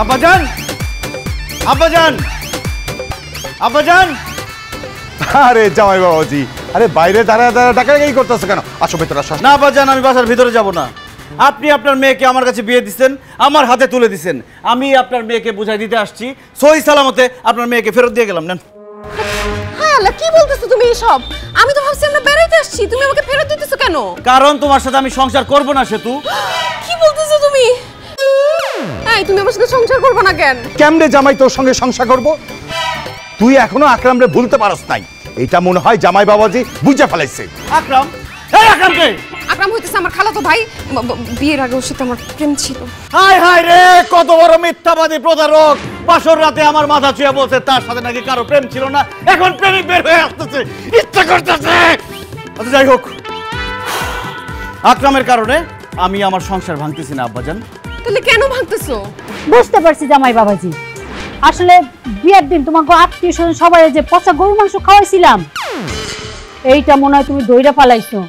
আব্বাজান, আব্বাজান, আব্বাজান। আরে জামাই বাবাজি, আরে বাইরে দাঁড়ায় দাঁড়ায় ডাকাডাকি করতেছো কেন? আসো ভেতরে আসো। না আব্বাজান, আমি বাসার ভিতরে যাব না। আপনি আপনার মেয়েকে আমার কাছে বিয়ে দিচ্ছেন, আমার হাতে তুলে দিচ্ছেন। আমি আপনার মেয়েকে বুঝাই দিতে আসছি, সহি সালামতে আপনার মেয়েকে ফেরত দিয়ে গেলাম। নেন। হ্যাঁ আল্লাহ, কি বলতেছো তুমি এসব? আমি তো ভাবছি আমরা বেড়াইতে আসছি, তুমি আমাকে ফেরত দিতেছো কেন? কারণ তোমার সাথে আমি সংসার করব না সেতু। কি বলতেছো তুমি? এই তুমি আমার সাথে সংসার করবে না কেন? কেমনে জামাই তোর সঙ্গে সংসার করব? তুই এখনো আকরামরে ভুলতে পারস নাই। এটা মনে হয় জামাই বাবাজি বুঝে ফেলাইছে। আকরাম? এই আকরাম কে? আকরাম হইতেছে আমার খালাতো ভাই। বিয়ের আগে ওর সাথে আমার প্রেম ছিল। হায় হায় রে, কত বড় মিথ্যাবাদী প্রতারক! বাসর রাতে আমার মাথা ছুঁয়ে বলছে তার সাথে নাকি কারো প্রেম ছিল না, এখন প্রেমিক বের হয়ে আসতেছে, ইচ্ছা করতেছে। আচ্ছা যাই হোক, আকরামের কারণে আমি আমার সংসার ভাঙতেছি না আব্বাজান। তাহলে কেন ভাঙতেছো? বুঝতে পারছি জামাই বাবাজি, আসলে বিয়ের দিন তোমাকে আত্মীয় স্বজন সবাই যে পচা গরু মাংস খাওয়াইছিলাম, এইটা মনে হয় তুমি দইরা পালাইছো।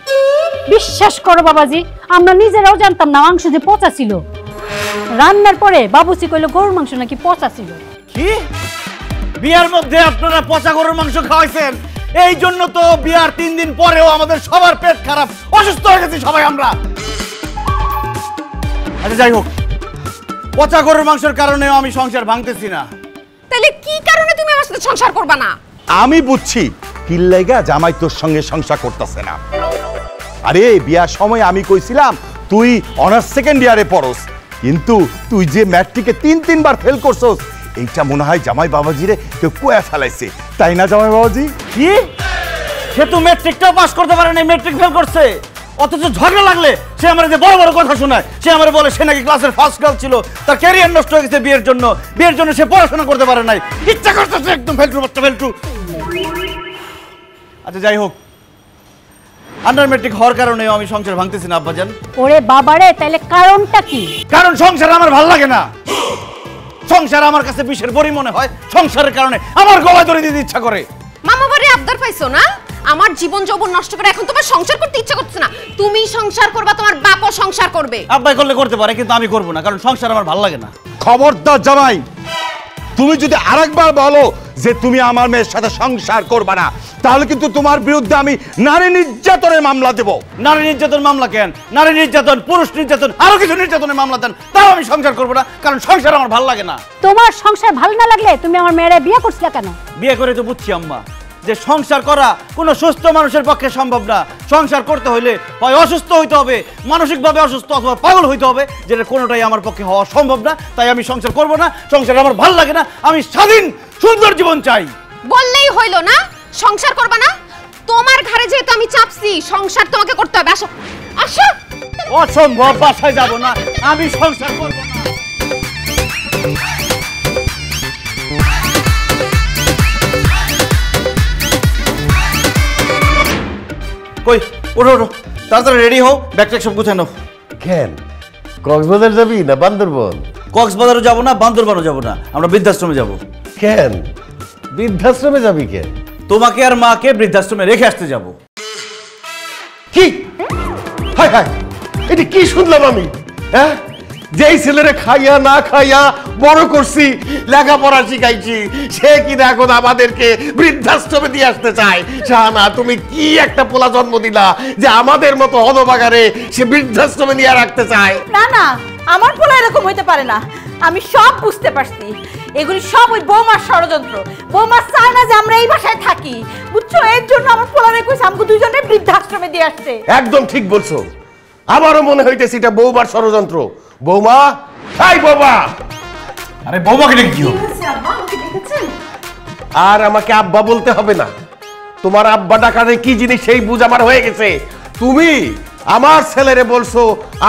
বিশ্বাস করো বাবাজি, আমরা নিজেরাও জানতাম না মাংস যে পচা ছিল। রান্নার পরে বাবুসি কইলো গরুর মাংস নাকি পচা ছিল। কি? বিয়ার মধ্যে আপনারা পচা গরুর মাংস খাওয়াইছেন? এই জন্য তো বিয়ার 3 দিন পরেও আমাদের সবার পেট খারাপ, অসুস্থ হয়ে গেছি সবাই আমরা। আচ্ছা যাই হোক, পচা গরুর মাংসের কারণেও আমি সংসার ভাঙতেছি না। তাহলে কি কারণে তুমি আমার সাথে সংসার করবা না? আমি বুঝছি কি লাইগা জামাই তোর সঙ্গে সংসার করতেছে না। আরে বিয়ার সময় আমি কইছিলাম তুই অনার্স সেকেন্ড ইয়ারে পড়স, কিন্তু তুই যে ম্যাট্রিকে 3-3বার ফেল করছস, এইটা মনে হয় জামাই বাবাজিরে কেউ কুয়া ফেলাইছে, তাই না জামাই বাবাজি? কি? সে তো ম্যাট্রিকটাও পাস করতে পারে না, ম্যাট্রিক ফেল করছে, অথচ ঝগড়া লাগলে সে আমার যে বড় বড় কথা শোনায়। সে আমার বলে সে নাকি ক্লাসের ফার্স্ট গার্ল ছিল, তার ক্যারিয়ার নষ্ট হয়ে গেছে বিয়ের জন্য, বিয়ের জন্য সে পড়াশোনা করতে পারে নাই, ইচ্ছা করতেছে একদম ফেলটু বাচ্চা ফেলটু। আচ্ছা যাই হোক, আন্ডার ম্যাট্রিক হওয়ার কারণেও আমি সংসার ভাঙতেছি না আব্বাজান। ওরে বাবারে, তাইলে কারণটা কি? কারণ সংসার আমার ভালো লাগে না। সংসার আমার কাছে বিষের বড়ি মনে হয়, সংসারের কারণে আমার গলায় দড়ি দিতে ইচ্ছা করে। মামা বাড়ি আবদার পাইছো না? আমার জীবন যৌবন নষ্ট করে এখন তোমার সংসার করতে ইচ্ছা করছে না। তুমি সংসার করবা, তোমার বাপও সংসার করবে। আব্বাই করলে করতে পারে, কিন্তু আমি করব না, কারণ সংসার আমার ভালো লাগে না। খবরদার জামাই, তুমি যদি আরেকবার বলো যে তুমি আমার মেয়ের সাথে সংসার করবে না, তাহলে কিন্তু তোমার বিরুদ্ধে আমি নারী নির্যাতনের মামলা দেব। নারী নির্যাতন মামলা কেন? নারী নির্যাতন, পুরুষ নির্যাতন, আরো কিছু নির্যাতনের মামলা দেন, তাও আমি সংসার করব না, কারণ সংসার আমার ভালো লাগে না। তোমার সংসার ভালো না লাগলে তুমি আমার মেয়েরে বিয়ে করছিলা কেন? বিয়ে করে তো বুঝছি আম্মা যে সংসার করা কোনো সুস্থ মানুষের পক্ষে সম্ভব না। সংসার করতে হইলে হয় অসুস্থ হইতে হবে, মানসিকভাবে অসুস্থ, অথবা পাগল হইতে হবে, যেটা কোনোটাই আমার পক্ষে হওয়া সম্ভব না। তাই আমি সংসার করব না, সংসার আমার ভালো লাগে না, আমি স্বাধীন সুন্দর জীবন চাই। বললেই হইল না সংসার করবা না? তোমার ঘরে যেহেতু আমি চাপছি, সংসার তোমাকে করতে হবে। আসো আসো। অসম্ভব, বাসায় যাব না, আমি সংসার করব না। কই ওঠো ওঠো, তাড়াতাড়ি রেডি হও, ব্যাগটা সব গুছাই নাও। কেন, কক্সবাজার যাবি না বান্দরবন? কক্সবাজারও যাব না, বান্দরবানও যাব না, আমরা বৃদ্ধাশ্রমে যাব। কেন, বৃদ্ধাশ্রমে যাবি কেন? তোমাকে আর মাকে বৃদ্ধাশ্রমে রেখে আসতে যাব। কি? হায় হায়, এটা কি শুনলাম আমি? হ্যাঁ, যেই ছেলেরে খাইয়া না খাইয়া বড় করছি, লেখাপড়া শিখাইছি, সে কিনা এখন আমাদেরকে বৃদ্ধাশ্রমে দিয়ে আসতে চায়। শাহানা, তুমি কি একটা পোলা জন্ম দিলা যে আমাদের মতো হতভাগারে সে বৃদ্ধাশ্রমে নিয়ে রাখতে চায়? না না, আমার পোলা এরকম হইতে পারে না। আমি সব বুঝতে পারছি, এগুলি সব ওই বৌমার ষড়যন্ত্র। বৌমা চায় না যে আমরা এই বাসায় থাকি, বুঝছো? এর জন্য আমার পোলারে কইছে আমাকে দুইজনে বৃদ্ধাশ্রমে দিয়ে আসছে। একদম ঠিক বলছো, আমারও মনে হইতেছে এটা বৌমার ষড়যন্ত্র। বৌমা, হাই বৌমা। আরে বৌমাকে ডেকে কি হবে? আর আমাকে আব্বা বলতে হবে না, তোমার আব্বা ডাকারে কি জিনিস সেই বুঝ আমার হয়ে গেছে। তুমি আমার ছেলেরে বলছো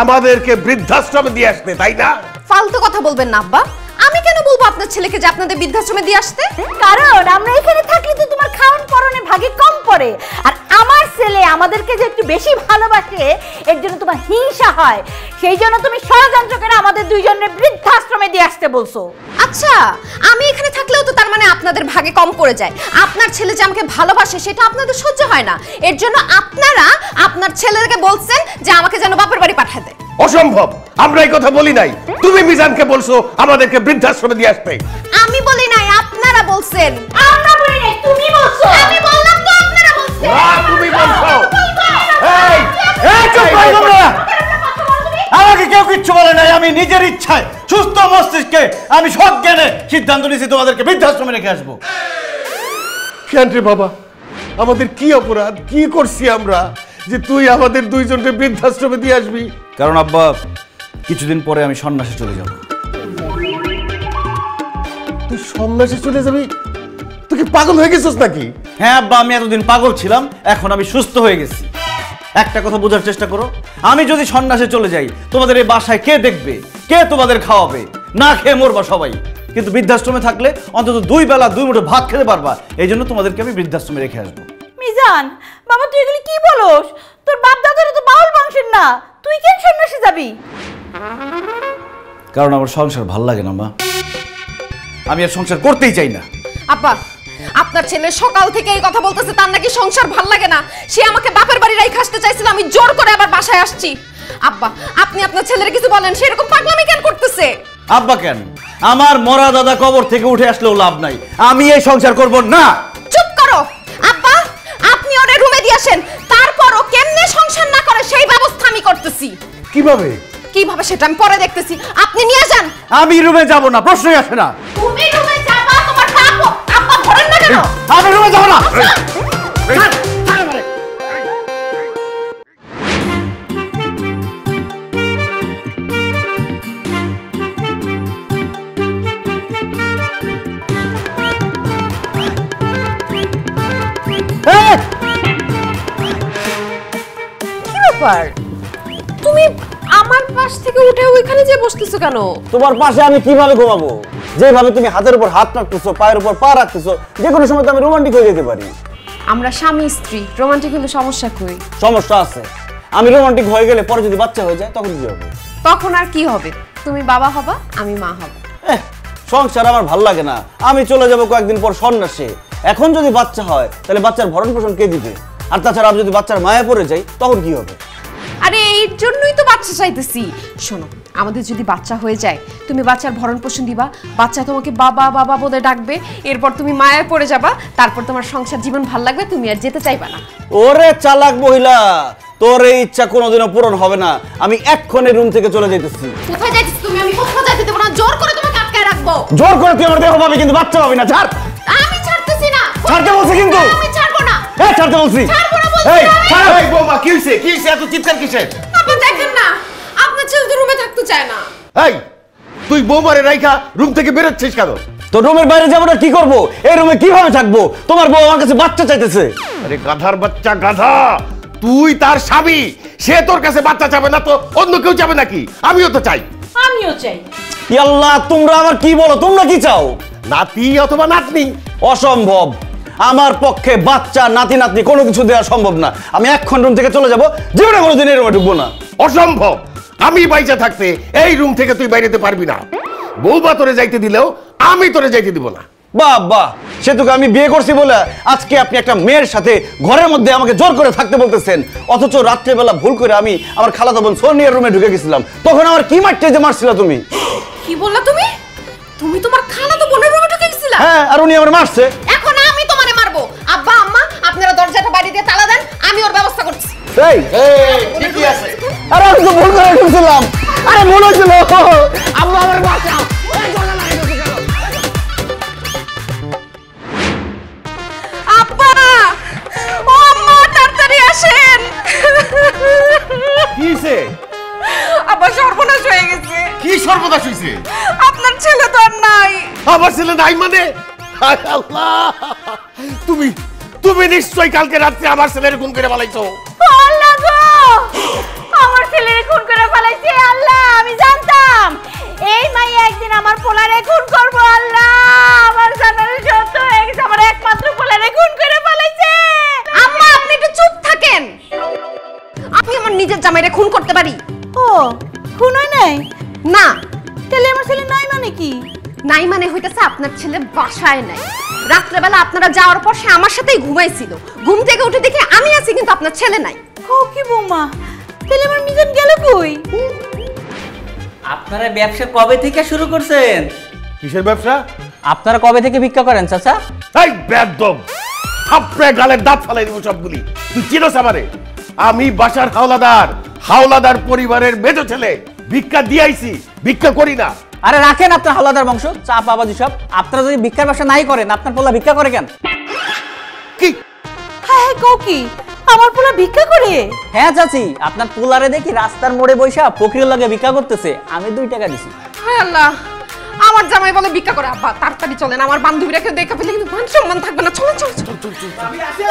আমাদেরকে বৃদ্ধাশ্রমে দিয়ে আসতে, তাই না? ফালতু কথা বলবেন না আব্বা। আমি কেন বলবো আপনার ছেলেকে যে আপনাদের বৃদ্ধাশ্রমে দিয়ে আসতে? কারণ আমরা এখানে থাকলে তো তোমার খাওয়ান পরনে ভাগে কম পড়ে, আর আমার ছেলে আমাদেরকে যে একটু বেশি ভালোবাসে এর জন্য তোমার হিংসা হয়, সেই জন্য তুমি ষড়যন্ত্র করে আমাদের দুইজনের বৃদ্ধাশ্রমে দিয়ে আসতে বলছো। আচ্ছা, আমি এখানে থাকলেও তো তার মানে আপনাদের ভাগে কম পড়ে যায়। আপনার ছেলে যে আমাকে ভালোবাসে সেটা আপনাদের সহ্য হয় না, এর জন্য আপনারা আপনার ছেলেকে বলছেন যে আমাকে যেন বাপের বাড়ি পাঠায় দেয়। অসম্ভব, আমরা এই কথা বলি নাই। তুমি মিজানকে বলছো আমাদেরকে বৃদ্ধাশ্রমে দিয়ে আসতে। আমি বলি নাই, আপনারা বলছেন। আমরা বলি নাই, তুমি বলছো। আমি বললাম তো আপনারা বলছেন। তুমি বলছো। এই এই চুপ করো তোমরা। আমাকে কেউ কিচ্ছু বলে নাই, আমি নিজের ইচ্ছায় সুস্থ মস্তিষ্কে আমি সজ্ঞানে সিদ্ধান্ত নিয়েছি তোমাদেরকে বৃদ্ধাশ্রমে রেখে আসবো। কেন রে বাবা, আমাদের কি অপরাধ, কি করছি আমরা যে তুই আমাদের দুইজনকে বৃদ্ধাশ্রমে দিয়ে আসবি? কারণ আব্বা, কিছুদিন পরে আমি সন্ন্যাসে চলে যাব। তুই সন্ন্যাসে চলে যাবি? তুই কি পাগল হয়ে গেছিস নাকি? হ্যাঁ আব্বা, আমি এতদিন পাগল ছিলাম, এখন আমি সুস্থ হয়ে গেছি। একটা কথা বোঝার চেষ্টা করো, আমি যদি সন্ন্যাসে চলে যাই তোমাদের এই বাসায় কে দেখবে, কে তোমাদের খাওয়াবে? না খেয়ে মরবা সবাই। কিন্তু বৃদ্ধাশ্রমে থাকলে অন্তত 2 বেলা 2 মুঠো ভাত খেতে পারবা, এই জন্য তোমাদেরকে আমি বৃদ্ধাশ্রমে রেখে আসবো। মিজান বাবা, তুই এগুলি কি বলস? তোর বাপ দাদারা তো বাউল বংশের না, তুই কেন সন্ন্যাসে যাবি? কারণ আমার সংসার ভাল লাগে না মা, আমি আর সংসার করতেই চাই না। আব্বা, আপনার ছেলে সকাল থেকে এই কথা বলতেছে তার নাকি সংসার ভাল লাগে না, সে আমাকে বাপের বাড়ি রাইখে আসতে চাইছিল, আমি জোর করে আবার বাসায় আসছি। আব্বা, আপনি আপনার ছেলের কিছু বলেন, সে এরকম পাগলামি কেন করতেছে? আব্বা কেন, আমার মরা দাদা কবর থেকে উঠে আসলেও লাভ নাই, আমি এই সংসার করব না। চুপ করো আব্বা, আপনি ওরে রুমে দিয়ে আসেন, তারপরও কেমনে সংসার না করে সেই ব্যবস্থা আমি করতেছি। কিভাবে? কিভাবে সেটা আমি পরে দেখতেছি, আপনি নিয়ে যান। আমি রুমে যাব না, প্রশ্নই আসে না। তুমি রুমে যাবা, তোমার বাপ আব্বা ধরেন না কেন? আমি রুমে যাব না। কি ব্যাপার, তুমি আমার পাশ থেকে উঠে ওইখানে যে বসতেছো কেন? তোমার পাশে আমি কিভাবে ঘুমাবো? যেভাবে তুমি হাতের উপর হাত রাখতেছো, পায়ের উপর পা রাখতেছো, যে কোনো সময় তো আমি রোমান্টিক হয়ে যেতে পারি। আমরা স্বামী স্ত্রী, রোমান্টিক হলে সমস্যা কই? সমস্যা আছে, আমি রোমান্টিক হয়ে গেলে পরে যদি বাচ্চা হয়ে যায় তখন কি হবে? তখন আর কি হবে? তুমি বাবা হবা, আমি মা হব। সংসার আমার ভাল লাগে না, আমি চলে যাব কয়েকদিন পর সন্ন্যাসে। এখন যদি বাচ্চা হয় তাহলে বাচ্চার ভরণ পোষণ কে দিবে? আর তাছাড়া আমি যদি বাচ্চার মায়া পড়ে যাই তখন কি হবে? আরে এর জন্যই তো বাচ্চা চাইতেছি। শোনো, আমাদের যদি বাচ্চা হয়ে যায়, তুমি বাচ্চার ভরণ পোষণ দিবা, বাচ্চা তোমাকে বাবা বাবা বলে ডাকবে, এরপর তুমি মায়ায় পড়ে যাবা, তারপর তোমার সংসার জীবন ভাল লাগবে, তুমি আর যেতে চাইবা না। ওরে চালাক মহিলা, তোর এই ইচ্ছা কোনোদিনও পূরণ হবে না। আমি এক্ষুনি রুম থেকে চলে যাইতেছি। কোথায় যাইতেছ তুমি? আমি কোথাও যাইতে দেব না, জোর করে তোমাকে আটকায় রাখবো। জোর করে তুই আমার দেহ পাবি কিন্তু বাচ্চা পাবি না। ছাড়। আমি ছাড়তেছি না। ছাড়তে বলছি কিন্তু। আমি ছাড়বো না। ছাড়তে বলছি। ছাড়বো না বলছি। এই ছাড়। এই বৌমা, কি হইছে? কি হইছে? এত চিৎকার কিসের? আপনি দেখেন না, আপনার ছেলে তো রুমে থাকতে চায় না। এই, তুই বৌমারে রাইখা রুম থেকে বেরোচ্ছিস কেন? তো রুমের বাইরে যাবো না, কি করবো? এই রুমে কিভাবে থাকবো? তোমার বউ আমার কাছে বাচ্চা চাইতেছে। আরে গাধার বাচ্চা গাধা, তুই তার স্বামী, সে তোর কাছে বাচ্চা চাবে না তো অন্য কেউ চাবে নাকি? আমিও তো চাই। আমিও চাই। আল্লাহ, তোমরা আবার কি বলো? তোমরা কি চাও? নাতি অথবা নাতনি? অসম্ভব, আমার পক্ষে বাচ্চা নাতি নাতনি কোনো কিছু দেওয়া সম্ভব না। আমি এক্ষণ রুম থেকে চলে যাবো, জীবনে কোনোদিন এই রুমে ঢুকবো না। অসম্ভব, আমি বাইচা থাকতে এই রুম থেকে তুই বাইরেতে পারবি না। বৌমা তোরে যাইতে দিলেও আমি তোরে যাইতে দিব না। বাহ বাহ, সেতুকে আমি বিয়ে করছি বলে আজকে আপনি একটা মেয়ের সাথে ঘরের মধ্যে আমাকে জোর করে থাকতে বলতেছেন, অথচ রাত্রেবেলা ভুল করে আমি আমার খালাতো বোন সোনিয়ার রুমে ঢুকে গেছিলাম, তখন আমার কি মারতে যে মারছিল তুমি? কি বললা তুমি? তুমি তোমার খালাতো বোনের রুমে ঢুকে গেছিলা? হ্যাঁ, আর উনি আমার মারছে। এখন আমি তোমারে মারবো। আব্বা আম্মা, আপনারা দরজাটা বাইরে দিয়ে তালা দেন, আমি ওর ব্যবস্থা করছি। এই ঠিকই আছে। আরে আমি তো ভুল করে ঢুকছিলাম। আরে ভুল হয়েছিল। আম্মা আমার বাঁচাও। আব্বা, ও আম্মা, তাড়াতাড়ি আসেন। কি হইছে? আব্বা, সর্বনাশ হয়ে গেছে। কি সর্বনাশ হইছে? আপনার ছেলে তো আর নাই। আমার ছেলে নাই মানে? হায় আল্লাহ, তুমি তুমি নিশ্চয়ই কালকে রাত্রে আমার ছেলের খুন করে ফেলাইছো। আল্লাহ গো, আমার ছেলের খুন করে ফেলাইছে। আল্লাহ, আমি জানতাম এই মাইয়া একদিন আমার পোলারে খুন করবো। জামাইরে খুন করতে পারি। ও খুন হয় নাই? না। তাহলে আমার ছেলে নাই মানে কি? নাই মানে হইতেছে আপনার ছেলে বাসায় নাই। রাত্রেবেলা আপনারা যাওয়ার পর সে আমার সাথেই ঘুমাইছিল। ঘুম থেকে উঠে দেখে আমি আছি, কিন্তু আপনার ছেলে নাই। ও কি বৌমা, তাহলে আমার মিজান গেল কই? আপনারা ব্যবসা কবে থেকে শুরু করছেন? কিসের ব্যবসা? আপনারা কবে থেকে ভিক্ষা করেন চাচা? এই বেদম, আপনার গালের দাঁত ফালাই দিব সবগুলি। তুই চিনোস আমারে? আমি বাসার হাওলাদার, হাওলাদার পরিবারের মেজ ছেলে। ভিক্ষা দিয়েছি, ভিক্ষা করি না। আরে রাখেন আপনার হাওলাদার বংশ, চা বাবাজি সব। আপনারা যদি ভিক্ষার ব্যবসা নাই করেন, আপনার পোলা ভিক্ষা করে কেন? কি? হ্যাঁ কও কি আমার পোলা ভিক্ষা করে? হ্যাঁ চাচি, আপনার পোলারে দেখি রাস্তার মোড়ে বইসা ফকিরের লগে ভিক্ষা করতেছে। আমি 2 টাকা দিছি। হায় আল্লাহ, আমার জামাই বলে ভিক্ষা করে। আব্বা তাড়াতাড়ি চলেন, আমার বান্ধবীরা কেউ দেখা পেলে কিন্তু মান সম্মান থাকবে না। চলেন চলেন চলেন।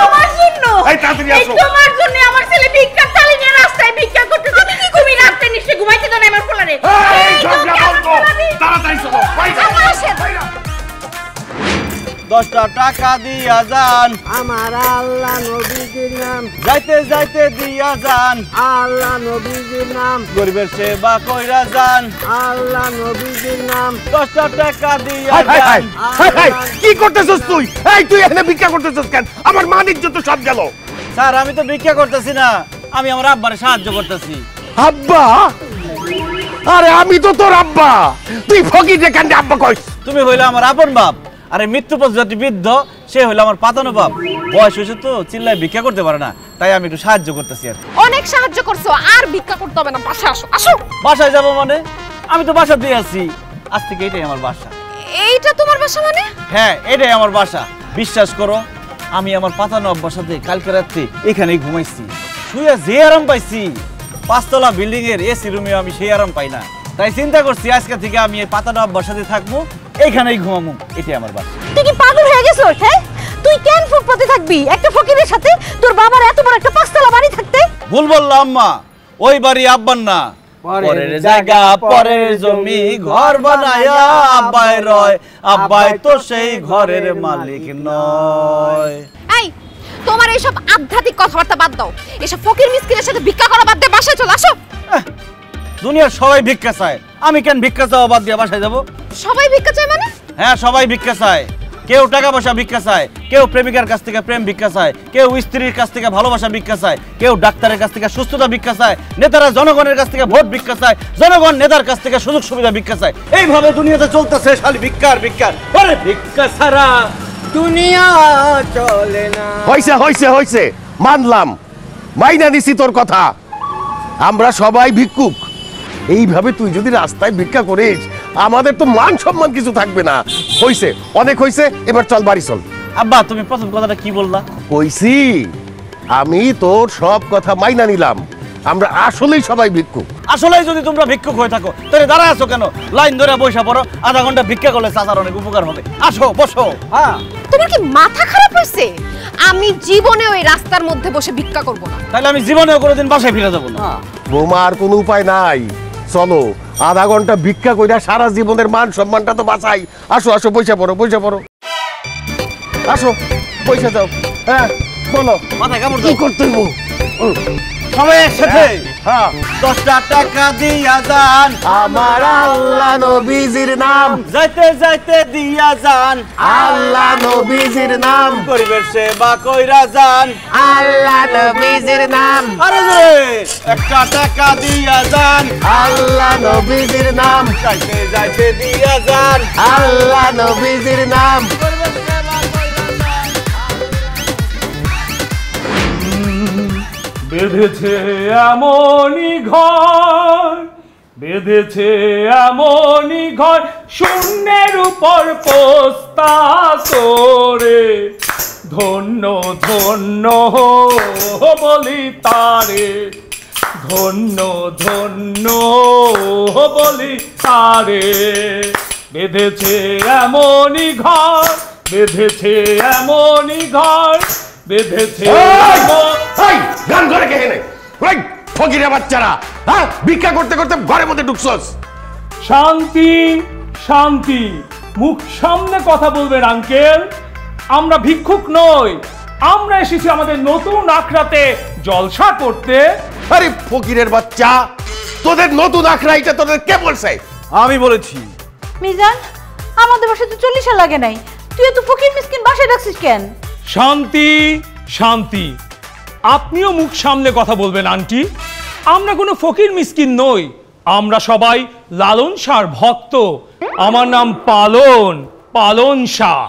তোমার জন্য, এই তাড়াতাড়ি এই আসো। তোমার জন্য আমার ছেলে ভিক্ষার থালি নিয়ে রাস্তায় ভিক্ষা করতেছে। তুমি কি তুমি রাতে নিশ্চয় ঘুমাইতে দাও না আমার পোলারে? এই ঝগড়া বন্ধ, তাড়াতাড়ি চলো, বাইরে। 10টা টাকা দিয়া যান, আমার আল্লাহ নবীজির নাম, যাইতে যাইতে দিয়া যান, আল্লাহ নবীজির নাম, গরিবের সেবা কইরা যান, আল্লাহ নবীজির নাম। 10টা টাকা দিয়া হাই হাই হাই যান। হাই হাই, কি করতেছস তুই? এই তুই এখানে ভিক্ষা করতেছস কেন? আমার মান ইজ্জত তো সব গেল। স্যার আমি তো ভিক্ষা করতেছি না, আমি আমার আব্বারে সাহায্য করতেছি। আব্বা? আরে আমি তো তোর আব্বা, তুই ফকিরে কেন আব্বা কইস? তুমি হইলে আমার আপন বাপ, আরে মৃত্যুপথযাত্রী বৃদ্ধ সে হইলো আমার পাতানো বাপ। বয়স হয়েছে তো চিল্লায় ভিক্ষা করতে পারে না, তাই আমি একটু সাহায্য করতেছি আর কি। অনেক সাহায্য করছো, আর ভিক্ষা করতে হবে না। বাসায় আসো আসো। বাসায় যাবো মানে? আমি তো বাসা দিয়ে আছি, আজ থেকে এটাই আমার বাসা। এইটা তোমার বাসা মানে? হ্যাঁ এটাই আমার বাসা। বিশ্বাস করো, আমি আমার পাতানো আব্বার সাথে কালকে রাত্রে এখানেই ঘুমাইছি। শুয়ে যে আরাম পাইছি, 5 তলা বিল্ডিং এর এসি রুমে আমি সেই আরাম পাই না। তাই চিন্তা করছি আজকে থেকে আমি এই পাতানো আব্বার সাথে থাকবো, এইখানেই ঘুমাবো। এটাই আমার বাসা। তুই কি পাগল হয়ে গেছিস? হ্যাঁ, তুই কেন ফুটপাতে থাকবি একটা ফকিরের সাথে? তোর বাবার এত বড় একটা 5 তলা বাড়ি থাকতে? ভুল বললাম আম্মা, ওই বাড়ি আব্বার না। পরের জায়গা পরের জমি ঘর বানায়া আব্বাই রয়, আব্বাই তো সেই ঘরের মালিক নয়। এই তোমার এইসব আধ্যাত্মিক কথাবার্তা বাদ দাও, এসব ফকির মিসকিনের সাথে ভিক্ষা করা বাদ দিয়ে বাসায় চলে আসো। দুনিয়ার সবাই ভিক্ষা চায়, আমি কেন ভিক্ষা চাওয়া বাদ দিয়ে বাসায় যাবো? সবাই ভিক্ষা চায় মানে? হ্যাঁ সবাই ভিক্ষা চায়। কেউ টাকা পয়সা ভিক্ষা চায়, কেউ প্রেমিকার কাছ থেকে প্রেম ভিক্ষা চায়, কেউ স্ত্রীর কাছ থেকে ভালোবাসা ভিক্ষা চায়, কেউ ডাক্তারের কাছ থেকে সুস্থতা ভিক্ষা চায়, নেতারা জনগণের কাছ থেকে ভোট ভিক্ষা চায়, জনগণ নেতার কাছ থেকে সুযোগ সুবিধা ভিক্ষা চায়। এইভাবে দুনিয়াতে চলতেছে খালি ভিক্ষার ভিক্ষার। আরে ভিক্ষা ছাড়া দুনিয়া চলে না। হইছে হইছে হইছে, মানলাম, মাইনা নিছি তোর কথা। আমরা সবাই ভিক্ষুক। এইভাবে তুই যদি রাস্তায় ভিক্ষা করিস, আমাদের তো মান সম্মান কিছু থাকবে না। হইছে, অনেক হইছে, এবার চল বাড়ি চল। আব্বা তুমি প্রথম কথাটা কি বললা? কইছি আমি তোর সব কথা মাইনা নিলাম, আমরা আসলেই সবাই ভিক্ষুক। আসলে যদি তোমরা ভিক্ষুক হয়ে থাকো তাহলে দাঁড়ায় আছো কেন? লাইন ধরে বসে পড়ো, আধা ঘন্টা ভিক্ষা করলে চাচার অনেক উপকার হবে। আসো বসো। হ্যাঁ, তোমার কি মাথা খারাপ হয়েছে? আমি জীবনে ওই রাস্তার মধ্যে বসে ভিক্ষা করব না। তাহলে আমি জীবনেও কোনোদিন বাসায় ফিরে যাবো না। বৌমা আর কোনো উপায় নাই, চলো আধা ঘন্টা ভিক্ষা কইরা সারা জীবনের মান সম্মানটা তো বাঁচাই। আসো আসো, পয়সা পড়ো, পয়সা পড়ো, আসো পয়সা দাও। হ্যাঁ বলো, মাথায় কামড় কি দাও। করতে হইব? সবাই একসাথে হ্যাঁ, 10টা টাকা দিয়া যান, আমার আল্লাহ নবীজির নাম, যাইতে যাইতে দিয়া যান, আল্লাহ নবীজির নাম, গরিবের সেবা কইরা যান, আল্লাহ নবীজির নাম, আরে রে 1টা টাকা দিয়া যান, আল্লাহ নবীজির নাম, যাইতে যাইতে দিয়া যান, আল্লাহ নবীজির নাম। বেঁধেছে এমনই ঘর, বেঁধেছে এমনই ঘর, শূন্যের উপর পোস্তা করে, ধন্য ধন্য বলি তারে, ধন্য ধন্য বলি তারে। বেঁধেছে এমনই ঘর, বেঁধেছে এমনই ঘর, বেঁধেছে এই, গান করে কে এনে? ওই ফকিরের বাচ্চারা, হ্যাঁ ভিক্ষা করতে করতে ঘরের মধ্যে ঢুকছস। শান্তি শান্তি, মুখ সামনে কথা বলবেন আঙ্কেল। আমরা ভিক্ষুক নই, আমরা এসেছি আমাদের নতুন আখড়াতে জলসা করতে। আরে ফকিরের বাচ্চা, তোদের নতুন আখড়াইটা তোদের কে বলছে? আমি বলেছি। মিজান, আমাদের বাসায় তো 40 লাগে নাই, তুই এত ফকির মিসকিন বাসায় রাখছিস কেন? শান্তি শান্তি, আপনিও মুখ সামলে কথা বলবেন আন্টি। আমরা কোনো ফকির মিসকিন নই, আমরা সবাই লালন শাহর ভক্ত। আমার নাম পালন, পালন শাহ।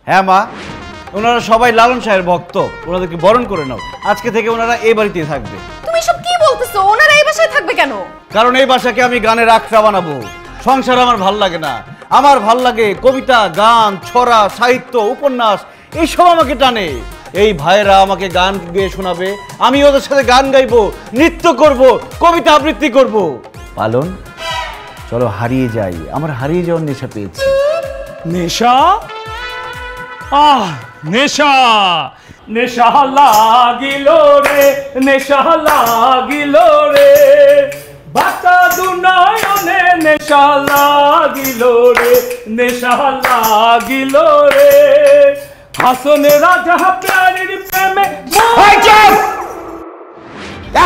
হ্যাঁ মা, ওনারা সবাই লালন শাহের ভক্ত, ওনাদেরকে বরণ করে নাও। আজকে থেকে ওনারা এই বাড়িতেই থাকবে। তুমি সব কি বলতেছো? ওনারা এই বাসায় থাকবে কেন? কারণ এই বাসাকে আমি গানের আখড়া বানাবো। সংসার আমার ভাল লাগে না, আমার ভাল লাগে কবিতা, গান, ছড়া, সাহিত্য, উপন্যাস, এইসব আমাকে টানে। এই ভাইয়েরা আমাকে গান গেয়ে শোনাবে, আমি ওদের সাথে গান গাইবো, নৃত্য করব, কবিতা আবৃত্তি করব। পালন, চলো হারিয়ে যাই, আমার হারিয়ে যাওয়ার নেশা পেয়েছি। নেশা? আহ, নেশা নেশা লাগিল রে, নেশা লাগিল রে, বাতা দুনয়নে নেশা লাগিল রে, নেশা লাগিল রে, হাসনে রাজা প্রাণীর প্রেমে।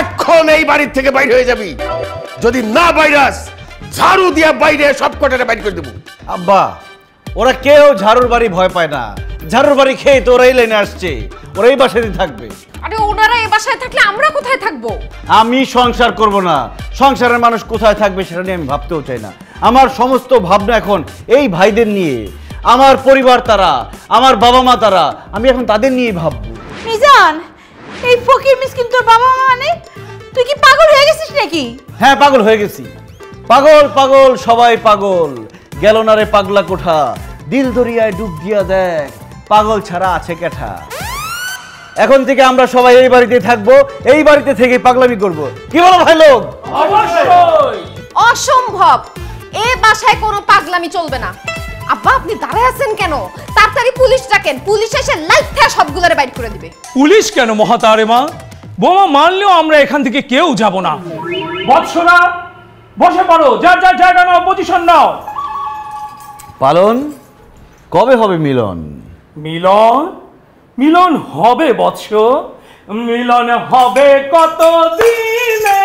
এখন এই বাড়ির থেকে বাইরে হয়ে যাবি, যদি না বাইরাস ঝাড়ু দিয়া বাইরে সব কটারে বাইর করে দেবো। আব্বা, ওরা কেউ ঝাড়ুর বাড়ি ভয় পায় না, ঝাড়ুর বাড়ি খেয়ে তো ওরাই লাইনে আসছে, ওরা এই বাসায় থাকবে। আরে ওনারা এই বাসায় থাকলে আমরা কোথায় থাকবো? আমি সংসার করব না, সংসারের মানুষ কোথায় থাকবে সেটা নিয়ে আমি ভাবতেও চাই না। আমার সমস্ত ভাবনা এখন এই ভাইদের নিয়ে, আমার পরিবার তারা, আমার বাবা মা তারা, আমি এখন তাদের নিয়েই ভাববো। মিজান, এই ফকির মিসকিন তোর বাবা মা মানে? তুই কি পাগল হয়ে গেছিস নাকি? হ্যাঁ, পাগল হয়ে গেছি। পাগল পাগল সবাই পাগল, গেল না রে পাগলা কোঠা, দিল দরিয়ায় ডুব দিয়া দেখ, পাগল ছাড়া আছে কেঠা। এখন থেকে আমরা সবাই এই বাড়িতে থাকবো, এই বাড়িতে থেকে পাগলামি করব। কি বলো ভাই লোক? অবশ্যই। অসম্ভব, এই বাসায় কোনো পাগলামি চলবে না। আব্বা, আপনি দাঁড়ায় আছেন কেন? তাড়াতাড়ি পুলিশ ডাকেন, পুলিশ এসে লাইট থেকে সবগুলোরে বাইর করে দিবে। পুলিশ কেন মহাতারে মা? বোমা মারলেও আমরা এখান থেকে কেউ যাব না। বৎসরা, বসে পড়ো, যার যার জায়গা নাও, পজিশন নাও। পালন, কবে হবে মিলন? মিলন? মিলন হবে বৎস, মিলন হবে কত দিনে,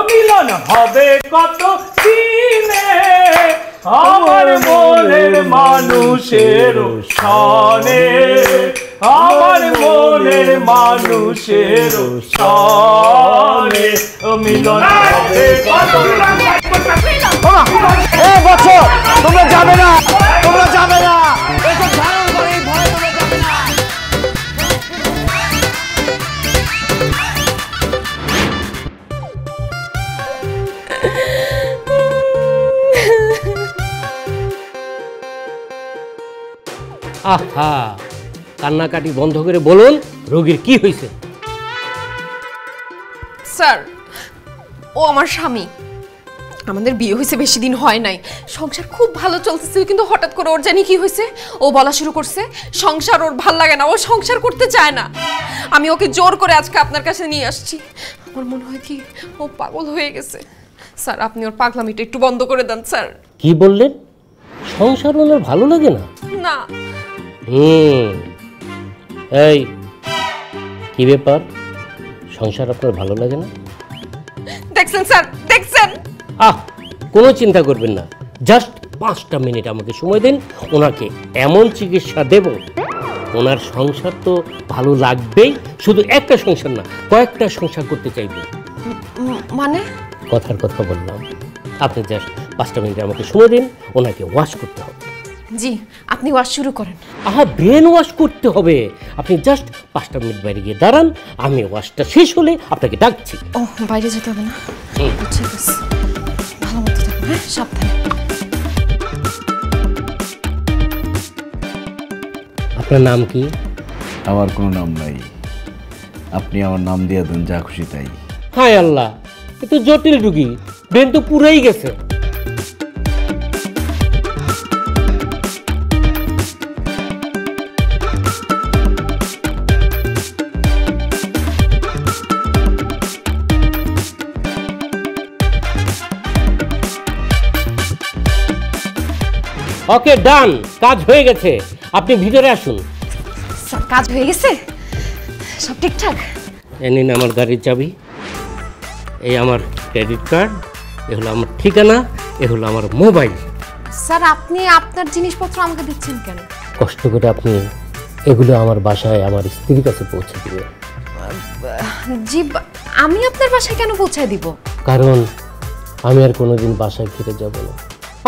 মিলন হবে কত দিনে, আমার মনের মানুষের সনে, আমার মনের মানুষের সনে, মিলন হবে কত দিনে। তোমরা যাবে না, তোমরা যাবে না। আহা, কান্নাকাটি বন্ধ করে বলুন রোগীর কি হয়েছে? স্যার, ও আমার স্বামী। আমাদের বিয়ে হয়েছে বেশি দিন হয় নাই, সংসার খুব ভালো চলতেছিল, কিন্তু হঠাৎ করে ওর জানি কি হয়েছে, ও বলা শুরু করছে সংসার ওর ভাল লাগে না, ও সংসার করতে চায় না। আমি ওকে জোর করে আজকে আপনার কাছে নিয়ে আসছি। আমার মনে হয় কি ও পাগল হয়ে গেছে। স্যার, আপনি ওর পাগলামিটা একটু বন্ধ করে দেন স্যার। কি বললেন? সংসার ওনার ভালো লাগে না? না। এই কি ব্যাপার, সংসার আপনার ভালো লাগে না? দেখছেন স্যার, দেখছেন? কোনো চিন্তা করবেন না, জাস্ট 5টা মিনিট আমাকে সময় দিন, ওনাকে এমন চিকিৎসা দেব ওনার সংসার তো ভালো লাগবেই। শুধু একটা সংসার না, কয়েকটা সংসার করতে চাইবে। মানে? কথার কথা বললাম, আপনি জাস্ট 5টা মিনিট আমাকে সময় দিন, ওনাকে ওয়াশ করতে হবে। জি, আপনি ওয়াশ শুরু করেন। ব্রেন ওয়াশ করতে হবে। আপনি জাস্ট 5টা মিনিট বাইরে গিয়ে দাঁড়ান, আমি ওয়াশটা শেষ হলে আপনাকে ডাকছি। ও, বাইরে যেতে হবে না? ঠিক আছে, ভালো মতো থাকবেন, হ্যাঁ, সাবধানে। আপনার নাম কি? আমার কোনো নাম নাই, আপনি আমার নাম দিয়ে দেন, যা খুশি তাই। হায় আল্লাহ, এ তো জটিল রুগী, ব্রেন তো পুরাই গেছে। ওকে, ডান, কাজ হয়ে গেছে, আপনি ভিতরে আসুন। স্যার, কাজ হয়ে গেছে? সব ঠিকঠাক? এ নিন আমার গাড়ির চাবি। এই আমার ক্রেডিট কার্ড, এ হলো আমার ঠিকানা, এ হলো আমার মোবাইল। স্যার আপনি আপনার জিনিসপত্র আমাকে দিচ্ছেন কেন? কষ্ট করে আপনি এগুলো আমার বাসায় আমার স্ত্রীর কাছে পৌঁছে দিবেন। জি, আমি আপনার বাসায় কেন পৌঁছায় দিব? কারণ আমি আর কোনোদিন বাসায় ফিরে যাব না,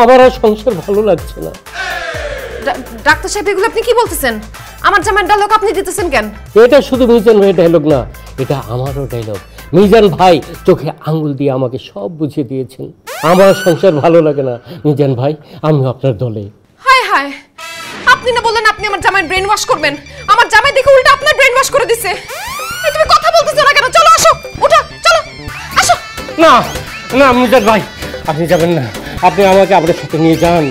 আমার আর সংসার ভালো লাগছে না। ডাক্তার সাহেব এগুলো আপনি কি বলতেছেন? আমার জামাইয়ের ডায়লগ আপনি দিতেছেন কেন? এটা শুধু মিজান ভাইয়ের ডায়লগ না, এটা আমারও ডায়লগ। মিজান ভাই চোখে আঙ্গুল দিয়ে আমাকে সব বুঝিয়ে দিয়েছেন। আমার সংসার ভালো লাগে না মিজান ভাই, আমি আপনার দলে। হায় হায়, আপনি না বললেন আপনি আমার জামাইয়ের ব্রেন ওয়াশ করবেন, আমার জামাই দেখে উল্টা আপনার ব্রেন ওয়াশ করে দিছে। এই তুমি কথা বলতেছো না কেন? চলো আসো, ওঠো, চলো আসো। না না মিজান ভাই, আপনি যাবেন না, আপনি আমাকে আপনার সাথে নিয়ে যান।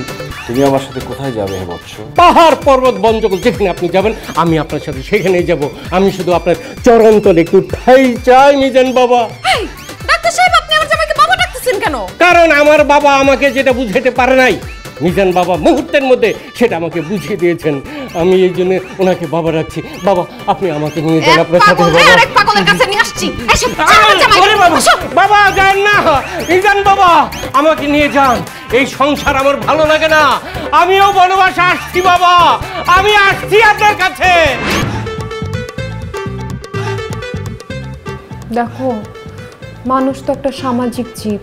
তুমি আমার সাথে কোথায় যাবে হে বৎস? পাহাড় পর্বত বন জঙ্গল যেখানে আপনি যাবেন আমি আপনার সাথে সেখানেই যাব। আমি শুধু আপনার চরণ তলে একটু ঠাই চাই মিজান বাবা। এই ডাক্তার সাহেব, আপনি আমার জামাইকে বাবা ডাকতেছেন কেন? কারণ আমার বাবা আমাকে যেটা বুঝাতে পারে নাই, মিজান বাবা মুহূর্তের মধ্যে সেটা আমাকে বুঝিয়ে দিয়েছেন। আমি এই জন্য ওনাকে বাবা রাখছি। বাবা আপনি আমাকে নিয়ে যান আপনার সাথে। আরেক পাগলের কাছে নিয়ে আসছি। এসো, বাবা যান না, মিজান বাবা আমাকে নিয়ে যান। এই সংসার আমার ভালো লাগে না, আমিও বনবাসে আসছি বাবা, আমি আসছি আপনার কাছে। দেখো, মানুষ তো একটা সামাজিক জীব,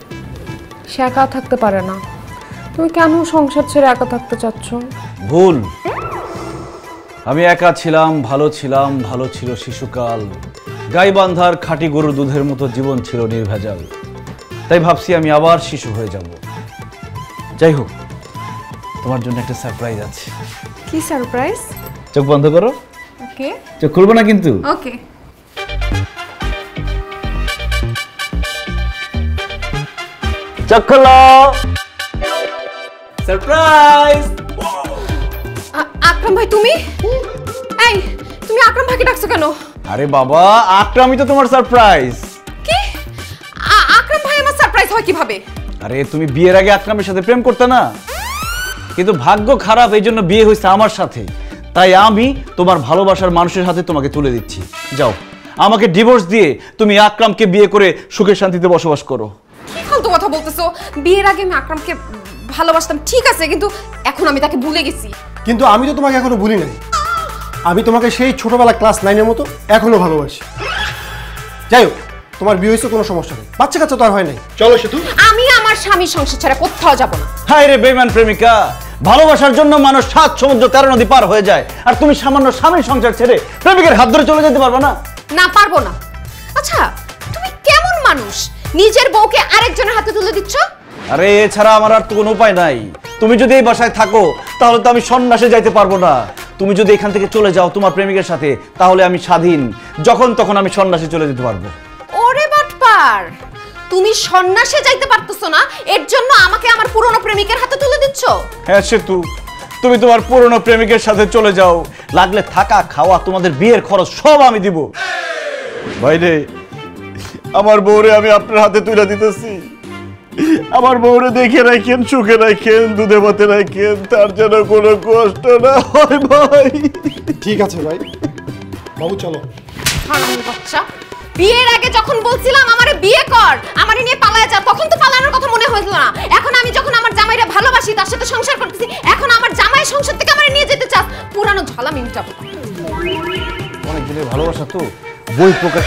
সে একা থাকতে পারে না। তুমি কেন সংসার ছেড়ে একা থাকতে চাচ্ছ? ভুল। আমি একা ছিলাম, ভালো ছিলাম, ভালো ছিল শিশুকাল। গাইবান্ধার খাঁটি গরুর দুধের মতো জীবন ছিল নির্ভেজাল। তাই ভাবছি আমি আবার শিশু হয়ে যাব। যাই হোক, তোমার জন্য একটা সারপ্রাইজ আছে। কি সারপ্রাইজ? চোখ বন্ধ করো। ওকে। চোখ খুলবো না কিন্তু। ওকে। চোখ খোলো। সারপ্রাইজ। আকরাম ভাই তুমি? এই তুমি আকরাম ভাইকে ডাকছো কেন? আরে বাবা, আকরামই তো তোমার সারপ্রাইজ। কি? আকরাম ভাই আমার সারপ্রাইজ হয় কিভাবে? আরে তুমি বিয়ের আগে আকরামের সাথে প্রেম করতে না, কিন্তু ভাগ্য খারাপ, এই জন্য বিয়ে হয়েছে আমার সাথে। তাই আমি তোমার ভালোবাসার মানুষের হাতে তোমাকে তুলে দিচ্ছি। যাও, আমাকে ডিভোর্স দিয়ে তুমি আকরামকে বিয়ে করে সুখে শান্তিতে বসবাস করো। কি ফালতু কথা বলতেছো? বিয়ের আগে আমি আকরামকে ভালোবাসতাম ঠিক আছে, কিন্তু এখন আমি তাকে ভুলে গেছি। কিন্তু আমি তো তোমাকে এখনো ভুলি নাই। আমি তোমাকে সেই ছোটবেলা ক্লাস 9-এর মতো এখনো ভালোবাসি। যাই হোক, তোমার বিয়ে হয়েছে কোনো সমস্যা নেই, বাচ্চা কাচ্চা তো আর হয় নাই। চলো সেতু, আমি আমার স্বামীর সংসার ছাড়া কোথাও যাব না। হায় রে বেঈমান প্রেমিকা, ভালোবাসার জন্য মানুষ 7 সমুদ্র 13 নদী পার হয়ে যায়, আর তুমি সামান্য স্বামীর সংসার ছেড়ে প্রেমিকের হাত ধরে চলে যেতে পারবে না? না, পারবো না। আচ্ছা, তুমি কেমন মানুষ নিজের বউকে আরেকজনের হাতে তুলে দিচ্ছ? আরে এছাড়া আমার আর তো কোনো উপায় নাই। তুমি যদি এই বাসায় থাকো তাহলে তো আমি সন্ন্যাসে যাইতে পারবো না। তুমি যদি এখান থেকে চলে যাও তোমার প্রেমিকের সাথে, তাহলে আমি স্বাধীন, যখন তখন আমি সন্ন্যাসে চলে যেতে পারবো। ওরে বাটপার, তুমি সন্ন্যাসে যাইতে পারতেছো না, এর জন্য আমাকে আমার পুরনো প্রেমিকের হাতে তুলে দিচ্ছ? হ্যাঁ সেতু, তুমি তোমার পুরনো প্রেমিকের সাথে চলে যাও, লাগলে থাকা খাওয়া তোমাদের বিয়ের খরচ সব আমি দিব। ভাইরে, আমার বউরে আমি আপনার হাতে তুলে দিতেছি। আমার বউরে দেখে রাখেন, সুখে রাখেন, দুধে ভাতে রাখেন, তার যেন কোনো কষ্ট না হয় ভাই। ঠিক আছে ভাই, বাবু চলো। হারামির বাচ্চা, বিয়ের আগে যখন বলছিলাম আমারে বিয়ে কর, আমারে নিয়ে পালায় যা, তখন তো পালানোর কথা মনে হইছিল না। এখন আমি যখন আমার জামাইরে ভালোবাসি, তার সাথে সংসার করতেছি, এখন আমার জামাই সংসার থেকে আমারে নিয়ে যেতে চাস, পুরানো ঝালা মিটাবো। অনেক দিনের ভালোবাসা তো বই প্রকাশ।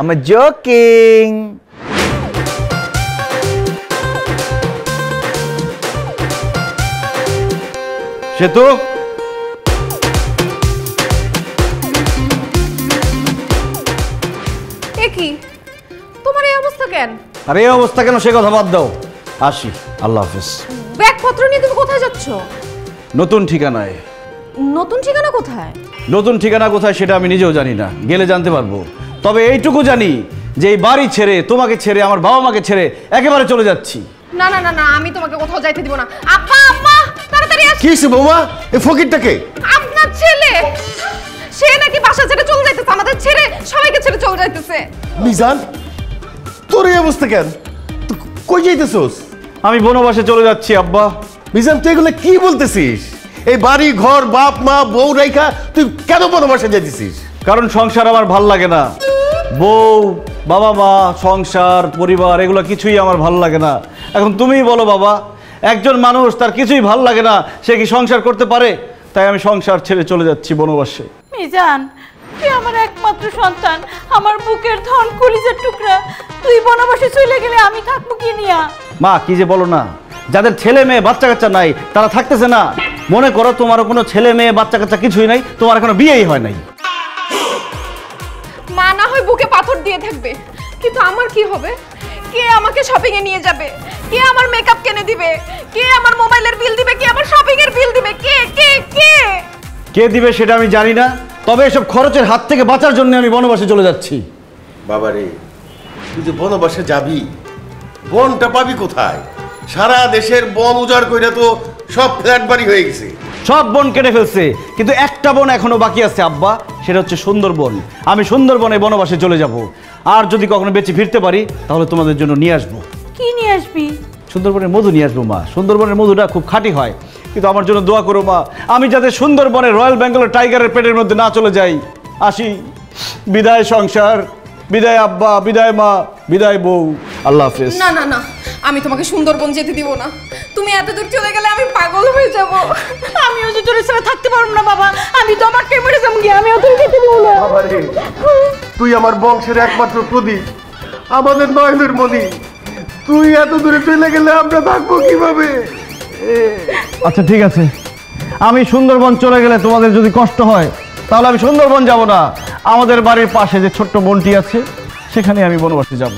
I'm joking. সেতু, কি তোমার এই অবস্থা কেন? আরে এই অবস্থা কেন সে কথা বাদ দাও, আসি, আল্লাহ হাফেজ। ব্যাগপত্র নিয়ে তুমি কোথায় যাচ্ছ? নতুন ঠিকানায়। নতুন ঠিকানা কোথায়? নতুন ঠিকানা কোথায় সেটা আমি নিজেও জানি না, গেলে জানতে পারবো। তবে এইটুকু জানি যে এই বাড়ি ছেড়ে, তোমাকে ছেড়ে, আমার বাবা মাকে ছেড়ে একেবারে চলে যাচ্ছি। না না না না, আমি তোমাকে কোথাও যাইতে দিব না। আব্বা আম্মা তাড়াতাড়ি আসো। কি হইছে বৌমা? এই ফকিরটাকে? আপনার ছেলে, সে নাকি বাসা ছেড়ে চলে যাইতেছে, আমাদের ছেড়ে, সবাইকে ছেড়ে চলে যাইতেছে। মিজান, তোর এই অবস্থা কেন? তুই কই যাইতেছস? আমি বনবাসে চলে যাচ্ছি আব্বা। মিজান, তুই এগুলো কি বলতেছিস? এই বাড়ি ঘর বাপ মা বউ রাইখা তুই কেন বনবাসে যাইতেছিস? কারণ সংসার আমার ভাল লাগে না। বউ, বাবা মা, সংসার, পরিবার এগুলো কিছুই আমার ভাল লাগে না। এখন তুমিই বলো বাবা, একজন মানুষ তার কিছুই ভাল লাগে না, সে কি সংসার করতে পারে? তাই আমি সংসার ছেড়ে চলে যাচ্ছি বনবাসে। মিজান, তুই আমার একমাত্র সন্তান, আমার বুকের ধন, কলিজার টুকরা। তুই বনবাসে চলে গেলে আমি থাকবো কি নিয়া? মা কি যে বলো না, যাদের ছেলে মেয়ে বাচ্চা কাচ্চা নাই তারা থাকতেছে না। মনে করো তোমারও কোনো ছেলে মেয়ে বাচ্চা কাচ্চা কিছুই নাই, তোমার এখনো বিয়েই হয় নাই। মা না হয় বুকে পাথর দিয়ে থাকবে, কিন্তু আমার কি হবে? কে আমাকে শপিং এ নিয়ে যাবে? কে আমার মেকআপ কিনে দিবে? কে আমার মোবাইলের বিল দিবে? কে আমার শপিং এর বিল দিবে? কে কে কে কে দিবে সেটা আমি জানি না, তবে এসব খরচের হাত থেকে বাঁচার জন্য আমি বনবাসে চলে যাচ্ছি। বাবারে, তুই যে বনবাসে যাবি, বনটা পাবি কোথায়? সারা দেশের বন উজাড় কইরা তো সব ফ্ল্যাট বাড়ি হয়ে গেছে। সব বন কেটে ফেলছে, কিন্তু একটা বন এখনো বাকি আছে আব্বা, সেটা হচ্ছে সুন্দরবন। আমি সুন্দরবনে বনবাসে চলে যাব, আর যদি কখনো বেঁচে ফিরতে পারি তাহলে তোমাদের জন্য নিয়ে আসবো। কি নিয়ে আসবি? সুন্দরবনের মধু নিয়ে আসবো মা। সুন্দরবনের মধুটা খুব খাঁটি হয়, কিন্তু আমার জন্য দোয়া করো মা, আমি যাতে সুন্দরবনে রয়্যাল বেঙ্গল টাইগারের পেটের মধ্যে না চলে যাই। আসি, বিদায় সংসার, বিদায় আব্বা, বিদায় মা, বিদায় বউ, আল্লাহ হাফেজ। না না না, আমি তোমাকে সুন্দরবন যেতে দিব না। তুমি এত দূর চলে গেলে আমি পাগল হয়ে যাব। আমিও যে তোর ছাড়া থাকতে পারবো না বাবা, আমি তো আমার মরে যাবো গিয়ে, আমি ওদের যেতে দিব না। বাবারে, তুই আমার বংশের একমাত্র প্রদীপ, আমাদের নয়নের মণি। তুই এত দূরে চলে গেলে আমরা থাকবো কিভাবে? আচ্ছা ঠিক আছে, আমি সুন্দরবন চলে গেলে তোমাদের যদি কষ্ট হয় তাহলে আমি সুন্দরবন যাব না। আমাদের বাড়ির পাশে যে ছোট্ট বনটি আছে সেখানে আমি বনবাসে যাব।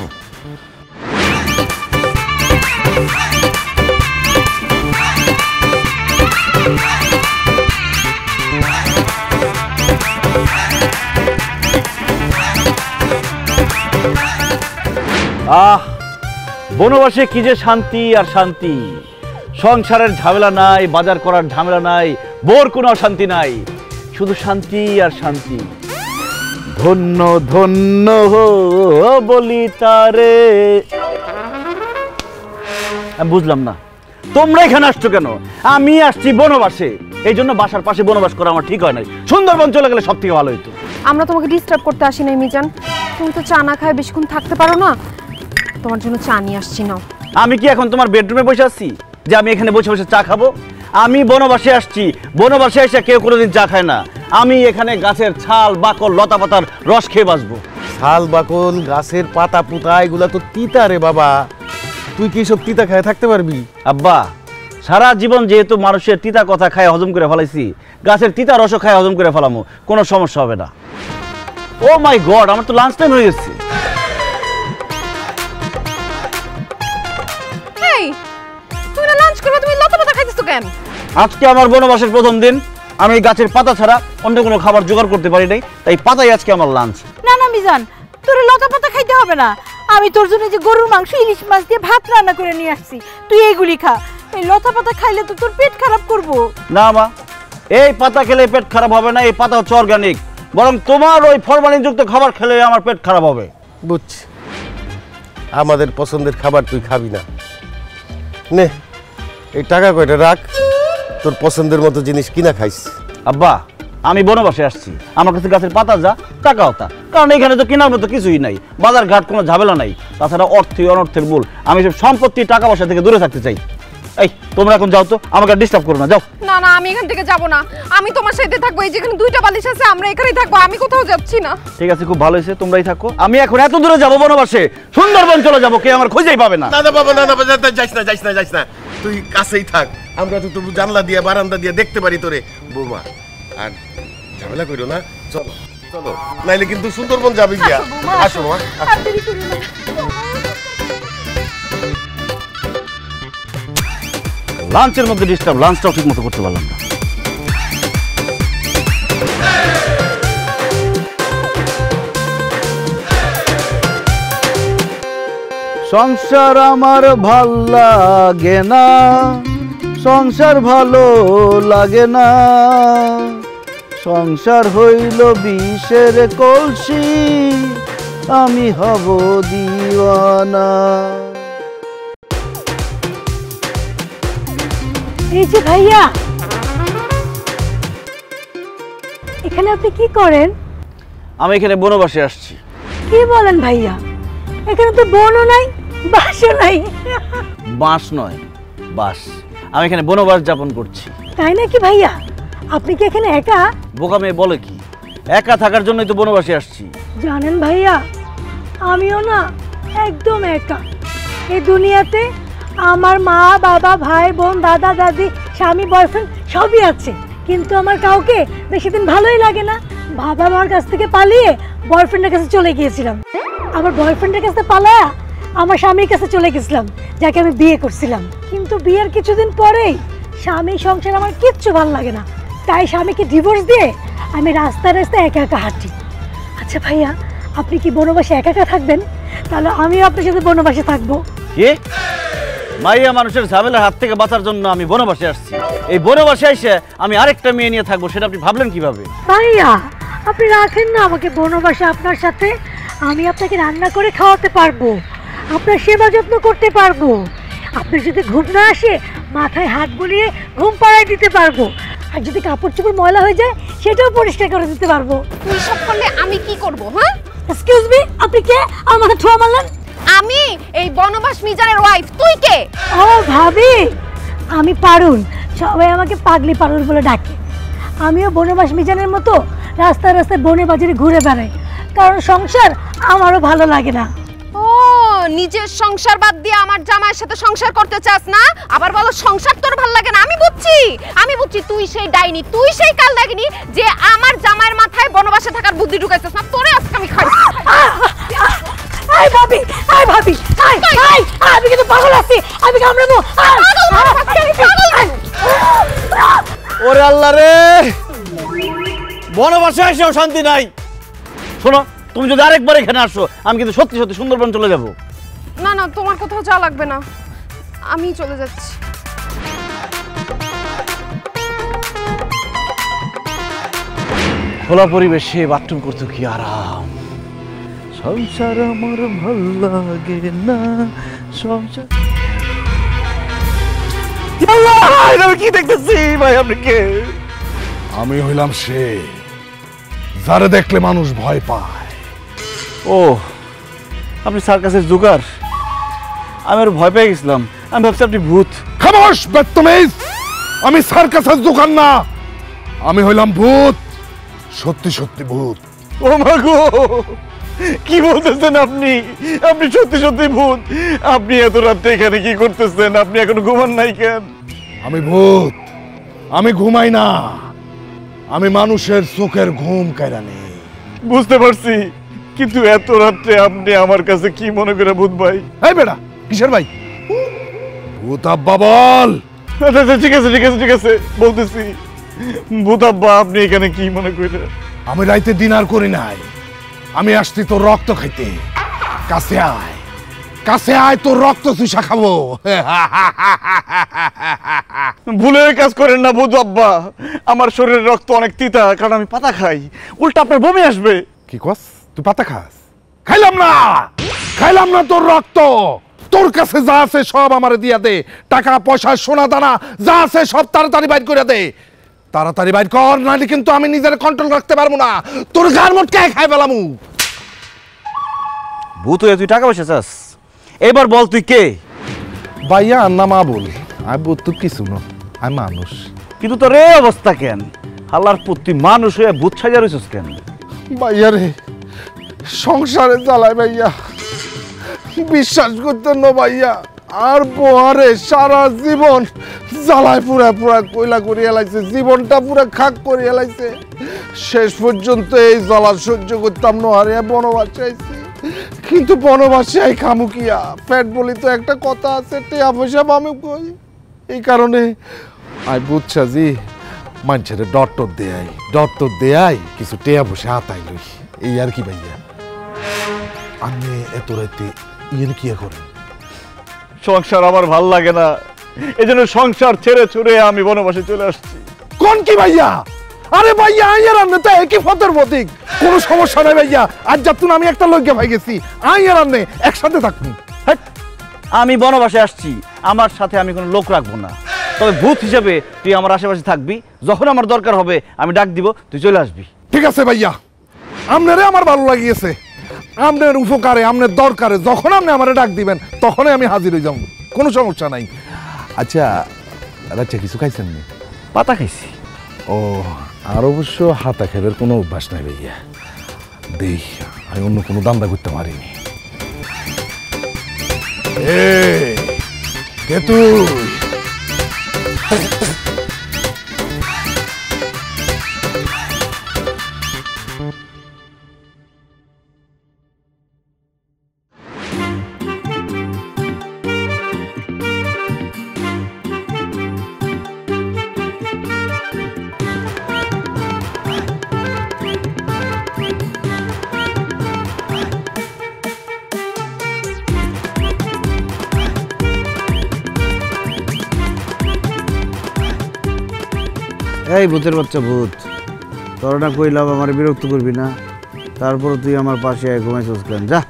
বনবাসে কি যে শান্তি আর শান্তি। সংসারের ঝামেলা নাই, বাজার করার ঝামেলা নাই, বোর কোনো অশান্তি নাই, শুধু শান্তি আর শান্তি। ধন্য ধন্য বলি তারে। আমি বুঝলাম না তোমরা এখানে আসছো কেন? আমি আসছি বনবাসে, এই জন্য বাসার পাশে বনবাস করা আমার ঠিক হয় নাই। সুন্দরবন চলে গেলে সব থেকে ভালো হইতো। আমরা তোমাকে ডিস্টার্ব করতে আসি নাই মিজান, তুমি তো চা না খায় বেশিক্ষণ থাকতে পারো না, তোমার জন্য চা নিয়ে আসছি না। আমি কি এখন তোমার বেডরুমে বসে আছি যে আমি এখানে বসে বসে চা খাবো? আমি বনবাসে আসছি, বনবাসে এসে কেউ কোনোদিন চা খায় না। আমি এখানে গাছের ছাল বাকল লতা পাতার রস খেয়ে বাঁচবো। ছাল বাকল গাছের পাতা পুতা এগুলা তো তিতা রে বাবা, তুই কি সব তিতা খায় থাকতে পারবি? আব্বা, সারা জীবন যেহেতু মানুষের তিতা কথা খায় হজম করে ফেলাইছি, গাছের তিতা রসও খায় হজম করে ফেলামো, কোনো সমস্যা হবে না। ও মাই গড, আমার তো লাঞ্চ টাইম হয়ে গেছে। তুমি না লাঞ্চ করবে, তুমি লতা পাতা খাইতেছো কেন? আজকে আমার বনবাসের প্রথম দিন, আমি গাছের পাতা ছাড়া অন্য কোনো খাবার জোগাড় করতে পারি নাই, তাই পাতাই আজকে আমার লাঞ্চ। না না মিজান, তোর লতা পাতা খাইতে হবে না। আমি তোর জন্য যে গরুর মাংস, ইলিশ মাছ দিয়ে ভাত রান্না করে নিয়ে আসছি, তুই এইগুলি খা। এই লতা পাতা খাইলে তো তোর পেট খারাপ করবো। না মা, এই পাতা খেলে পেট খারাপ হবে না, এই পাতা হচ্ছে অর্গানিক। বরং তোমার ওই ফরমালিনযুক্ত খাবার খেলে আমার পেট খারাপ হবে। বুঝছি, আমাদের পছন্দের খাবার তুই খাবি না। নে, এই টাকা কয়টা রাখ, তোর পছন্দের মতো জিনিস কিনা খাইস। আব্বা, আমি বনবাসে আসছি, আমার কাছে গাছের পাতা যা, টাকাও তা, কারণ এখানে তো কেনার মতো কিছুই নাই, বাজার ঘাট কোনো ঝামেলা নাই। তাছাড়া অর্থই অনর্থের মূল, আমি সব সম্পত্তি টাকা পয়সা থেকে দূরে থাকতে চাই। এই তোমরা এখন যাও তো, আমাকে ডিস্টার্ব করো না, যাও। না না, আমি এখান থেকে যাব না, আমি তোমার সাথে থাকবো। এই যেখানে দুইটা বালিশ আছে আমরা এখানেই থাকবো, আমি কোথাও যাচ্ছি না। ঠিক আছে, খুব ভালো হয়েছে, তোমরাই থাকো। আমি এখন এত দূরে যাবো বনবাসে, সুন্দরবন চলে যাবো, কে আমার খুঁজেই পাবে না। না না বাবা, না না যাইস না, যাইস না, যাইস না, তুই কাছেই থাক। আমরা তো তবু জানলা দিয়ে বারান্দা দিয়ে দেখতে পারি তোরে। বৌমা, আর ঝামেলা করো না, চলো চলো, নাইলে কিন্তু সুন্দরবন যাবি গিয়া। আসো মা, লাঞ্চের মধ্যে ডিস্টার্ব, লাঞ্চটাও ঠিক মতো করতে পারলাম না। সংসার আমার ভাল লাগে না, সংসার ভালো লাগে না, সংসার হইল বিষের কলসি, আমি হব দিয়ে দিওয়ানা। এই যে ভাইয়া, এখানে আপনি কি করেন? আমি এখানে বনবাসে আসছি। কি বলেন ভাইয়া, এখানে তো বনও নাই বাসও নাই। বাঁশ নয়, বাস। আমি এখানে বনবাস যাপন করছি। তাই নাকি ভাইয়া? আপনি কি এখানে একা? বোকা মেয়ে বলে কি, একা থাকার জন্যই তো বনবাসে আসছি। জানেন ভাইয়া, আমিও না একদম একা। এই দুনিয়াতে আমার মা বাবা ভাই বোন দাদা দাদি স্বামী বয়ফ্রেন্ড সবই আছে, কিন্তু আমার কাউকে বেশি দিন ভালোই লাগে না। বাবা মার কাছ থেকে পালিয়ে বয়ফ্রেন্ডের কাছে চলে গিয়েছিলাম, আবার বয়ফ্রেন্ডের কাছে পালায়া আমার স্বামীর কাছে চলে গেছিলাম, যাকে আমি বিয়ে করছিলাম। কিন্তু বিয়ের কিছুদিন পরেই স্বামী সংসার আমার কিচ্ছু ভালো লাগে না, তাই স্বামীকে ডিভোর্স দিয়ে আমি রাস্তায় রাস্তায় একা একা হাঁটি। আচ্ছা ভাইয়া, আপনি কি বনবাসে একা একা থাকবেন? তাহলে আমিও আপনার সাথে বনবাসে থাকবো। কি? মাইয়া মানুষের ঝামেলার হাত থেকে বাঁচার জন্য আমি বনবাসে আসছি। এই বনবাসে এসে আমি আরেকটা মেয়ে নিয়ে থাকবো, সেটা আপনি ভাবলেন কিভাবে? ভাইয়া, আপনি রাখেন না আমাকে বনবাসে আপনার সাথে। আমি আপনাকে রান্না করে খাওয়াতে পারবো, আপনার সেবা যত্ন করতে পারবো, আপনার যদি ঘুম না আসে মাথায় হাত বুলিয়ে ঘুম পাড়ায় দিতে পারবো, আর যদি কাপড় চোপড় ময়লা হয়ে যায় সেটাও পরিষ্কার করে দিতে পারবো। তুই সব করলে আমি কি করব? হ্যাঁ, এক্সকিউজ মি, আপনি কে? আমার মাথা ঠোয়া মারলেন। আমি এই বনবাস মিজানের ওয়াইফ। তুই কে? ও ভাবি, আমি পারুল, সবাই আমাকে পাগলি পারুল বলে ডাকে। আমিও বনবাস মিজানের মতো রাস্তায় রাস্তায় বনে বাজারে ঘুরে বেড়াই, কারণ সংসার আমারও ভালো লাগে না। ও, নিজের সংসার বাদ দিয়ে আমার জামাইয়ের সাথে সংসার করতে চাস না? আবার বলো সংসার তোর ভালো লাগে না? আমি বুঝছি তুই সেই ডাইনি, তুই সেই কাল ডাইনি যে আমার জামাইয়ের মাথায় বনবাসে থাকার বুদ্ধি ঢুকাইছিস না। তোরে আজকে আমি খাই। আই ভাবি, আই ভাবি, আই আই, আমি কিন্তু পাগল আছি, আমি কামড়াবো। ওরে আল্লাহ রে, বনবাসে এসেও শান্তি নাই। শোনো, তুমি যদি আরেকবার এখানে আসো, আমি কিন্তু সত্যি সত্যি সুন্দরবন চলে যাব। না না, তোমার কোথাও যাওয়া লাগবে না, আমি চলে যাচ্ছি। খোলা পরিবেশে বাথরুম করতে কি আরাম। সংসার আমার ভাল লাগে না, সংসার। আমি কি দেখতেছি ভাই? আপনি কে? আমি হইলাম সে যারে দেখলে মানুষ ভয় পায়। ও, আপনি সার্কাসের জোকার। আমি আর ভয় পেয়ে গেছিলাম, আমি ভাবছি আপনি ভূত। খামোশ বদতমিজ, আমি সার্কাসের দোকান না, আমি হইলাম ভূত, সত্যি সত্যি ভূত। ও মা গো, কি বলতেছেন আপনি? আপনি সত্যি সত্যি ভূত? আপনি এত রাতে এখানে কি করতেছেন? আপনি এখন ঘুমান নাই কেন? আমি ভূত, আমি ঘুমাই না, আমি মানুষের চোখের ঘুম কেড়ে নেই। বুঝতে পারছি, কিন্তু এত রাত্রে আপনি আমার কাছে কি মনে করে ভূত ভাই? এই বেটা, কিসের ভাই? ভূত আব্বা বল। ঠিক আছে ঠিক আছে ঠিক আছে, বলতেছি। ভূত আব্বা, আপনি এখানে কি মনে করে? আমি রাইতে ডিনার করি নাই, আমি আসছি তোর রক্ত খাইতে। কাছে আয়, কাছে আয়, তোর রক্ত চুষা খাবো। ভুলের কাজ করেন না ভূত আব্বা, আমার শরীরের রক্ত অনেক তিতা, কারণ আমি পাতা খাই। উল্টা আপনার বমি আসবে। কি কস? তুই পাতা খাস? খাইলাম না, খাইলাম না তোর রক্ত। তোর কাছে যা আছে সব আমারে দিয়া দে, টাকা পয়সা সোনা দানা যা আছে সব তাড়াতাড়ি বাইর করে দে। তাড়াতাড়ি বাইর কর, নাহলে কিন্তু আমি নিজের কন্ট্রোল রাখতে পারবো না, তোর গার মোটকে খাই ফেলামু। ভূত হয়ে তুই টাকা পয়সা চাস? এবার বল তুই কে? ভাইয়া না মা বল, আমি ভূত তো কিছু না, আমি মানুষ। কিন্তু তোর এই অবস্থা কেন? হাল্লার পুত, তুই মানুষ হয়ে ভূত সাজা রইছিস কেন? ভাইয়া রে, সংসারে জ্বালায় ভাইয়া, বিশ্বাস করতেন না ভাইয়া। আর বহারে সারা জীবন জ্বালায় পুরা পুরা কইলা করে এলাইছে, জীবনটা পুরা খাক করে এলাইছে। শেষ পর্যন্ত এই জ্বালা সহ্য করতাম না, হারে বনবাসে আইছি। কিন্তু বনবাসে আই খামু কিয়া? পেট বলি তো একটা কথা আছে, টেয়া পয়সা পামু কই? এই কারণে আই বুঝছা জি, মানুষের ডটর দেয়াই, ডটর দেয়াই কিছু টেয়া পয়সা হাতাই লই, এই আর কি ভাইয়া। আমি এত রাইতে ইয়ে কি করেন? সংসার আমার ভাল লাগে না, এই জন্য সংসার ছেড়ে ছুড়ে আমি বনবাসে চলে আসছি। কোন কি ভাইয়া? আরে ভাইয়া আইয়ার আনলে তো একই ফতের প্রতীক, কোনো সমস্যা নাই ভাইয়া। আজ যাতুন আমি একটা লইকে ভাই গেছি, আইয়ার আনলে একসাথে থাকবো। আমি বনবাসে আসছি, আমার সাথে আমি কোনো লোক রাখবো না। তবে ভূত হিসেবে তুই আমার আশেপাশে থাকবি, যখন আমার দরকার হবে আমি ডাক দিব, তুই চলে আসবি। ঠিক আছে ভাইয়া, আপনারে আমার ভালো লাগিয়েছে, আপনার উপকারে আপনার দরকারে যখন আপনি আমারে ডাক দিবেন তখনই আমি হাজির হয়ে যাব, কোনো সমস্যা নাই। আচ্ছা রাচ্চা কিছু খাইছেন নি? পাতা খাইছি। ও, আর অবশ্য হাতা খেলের কোনো অভ্যাস নাই ভাইয়া, দেখ আমি অন্য কোনো দান্দা করতে পারিনি। কে তুই? এই ভূতের বাচ্চা ভূত, তোর না কইলাম আমার বিরক্ত করবি না, তারপর তুই আমার পাশে ঘুমাইছিস কেন? যা।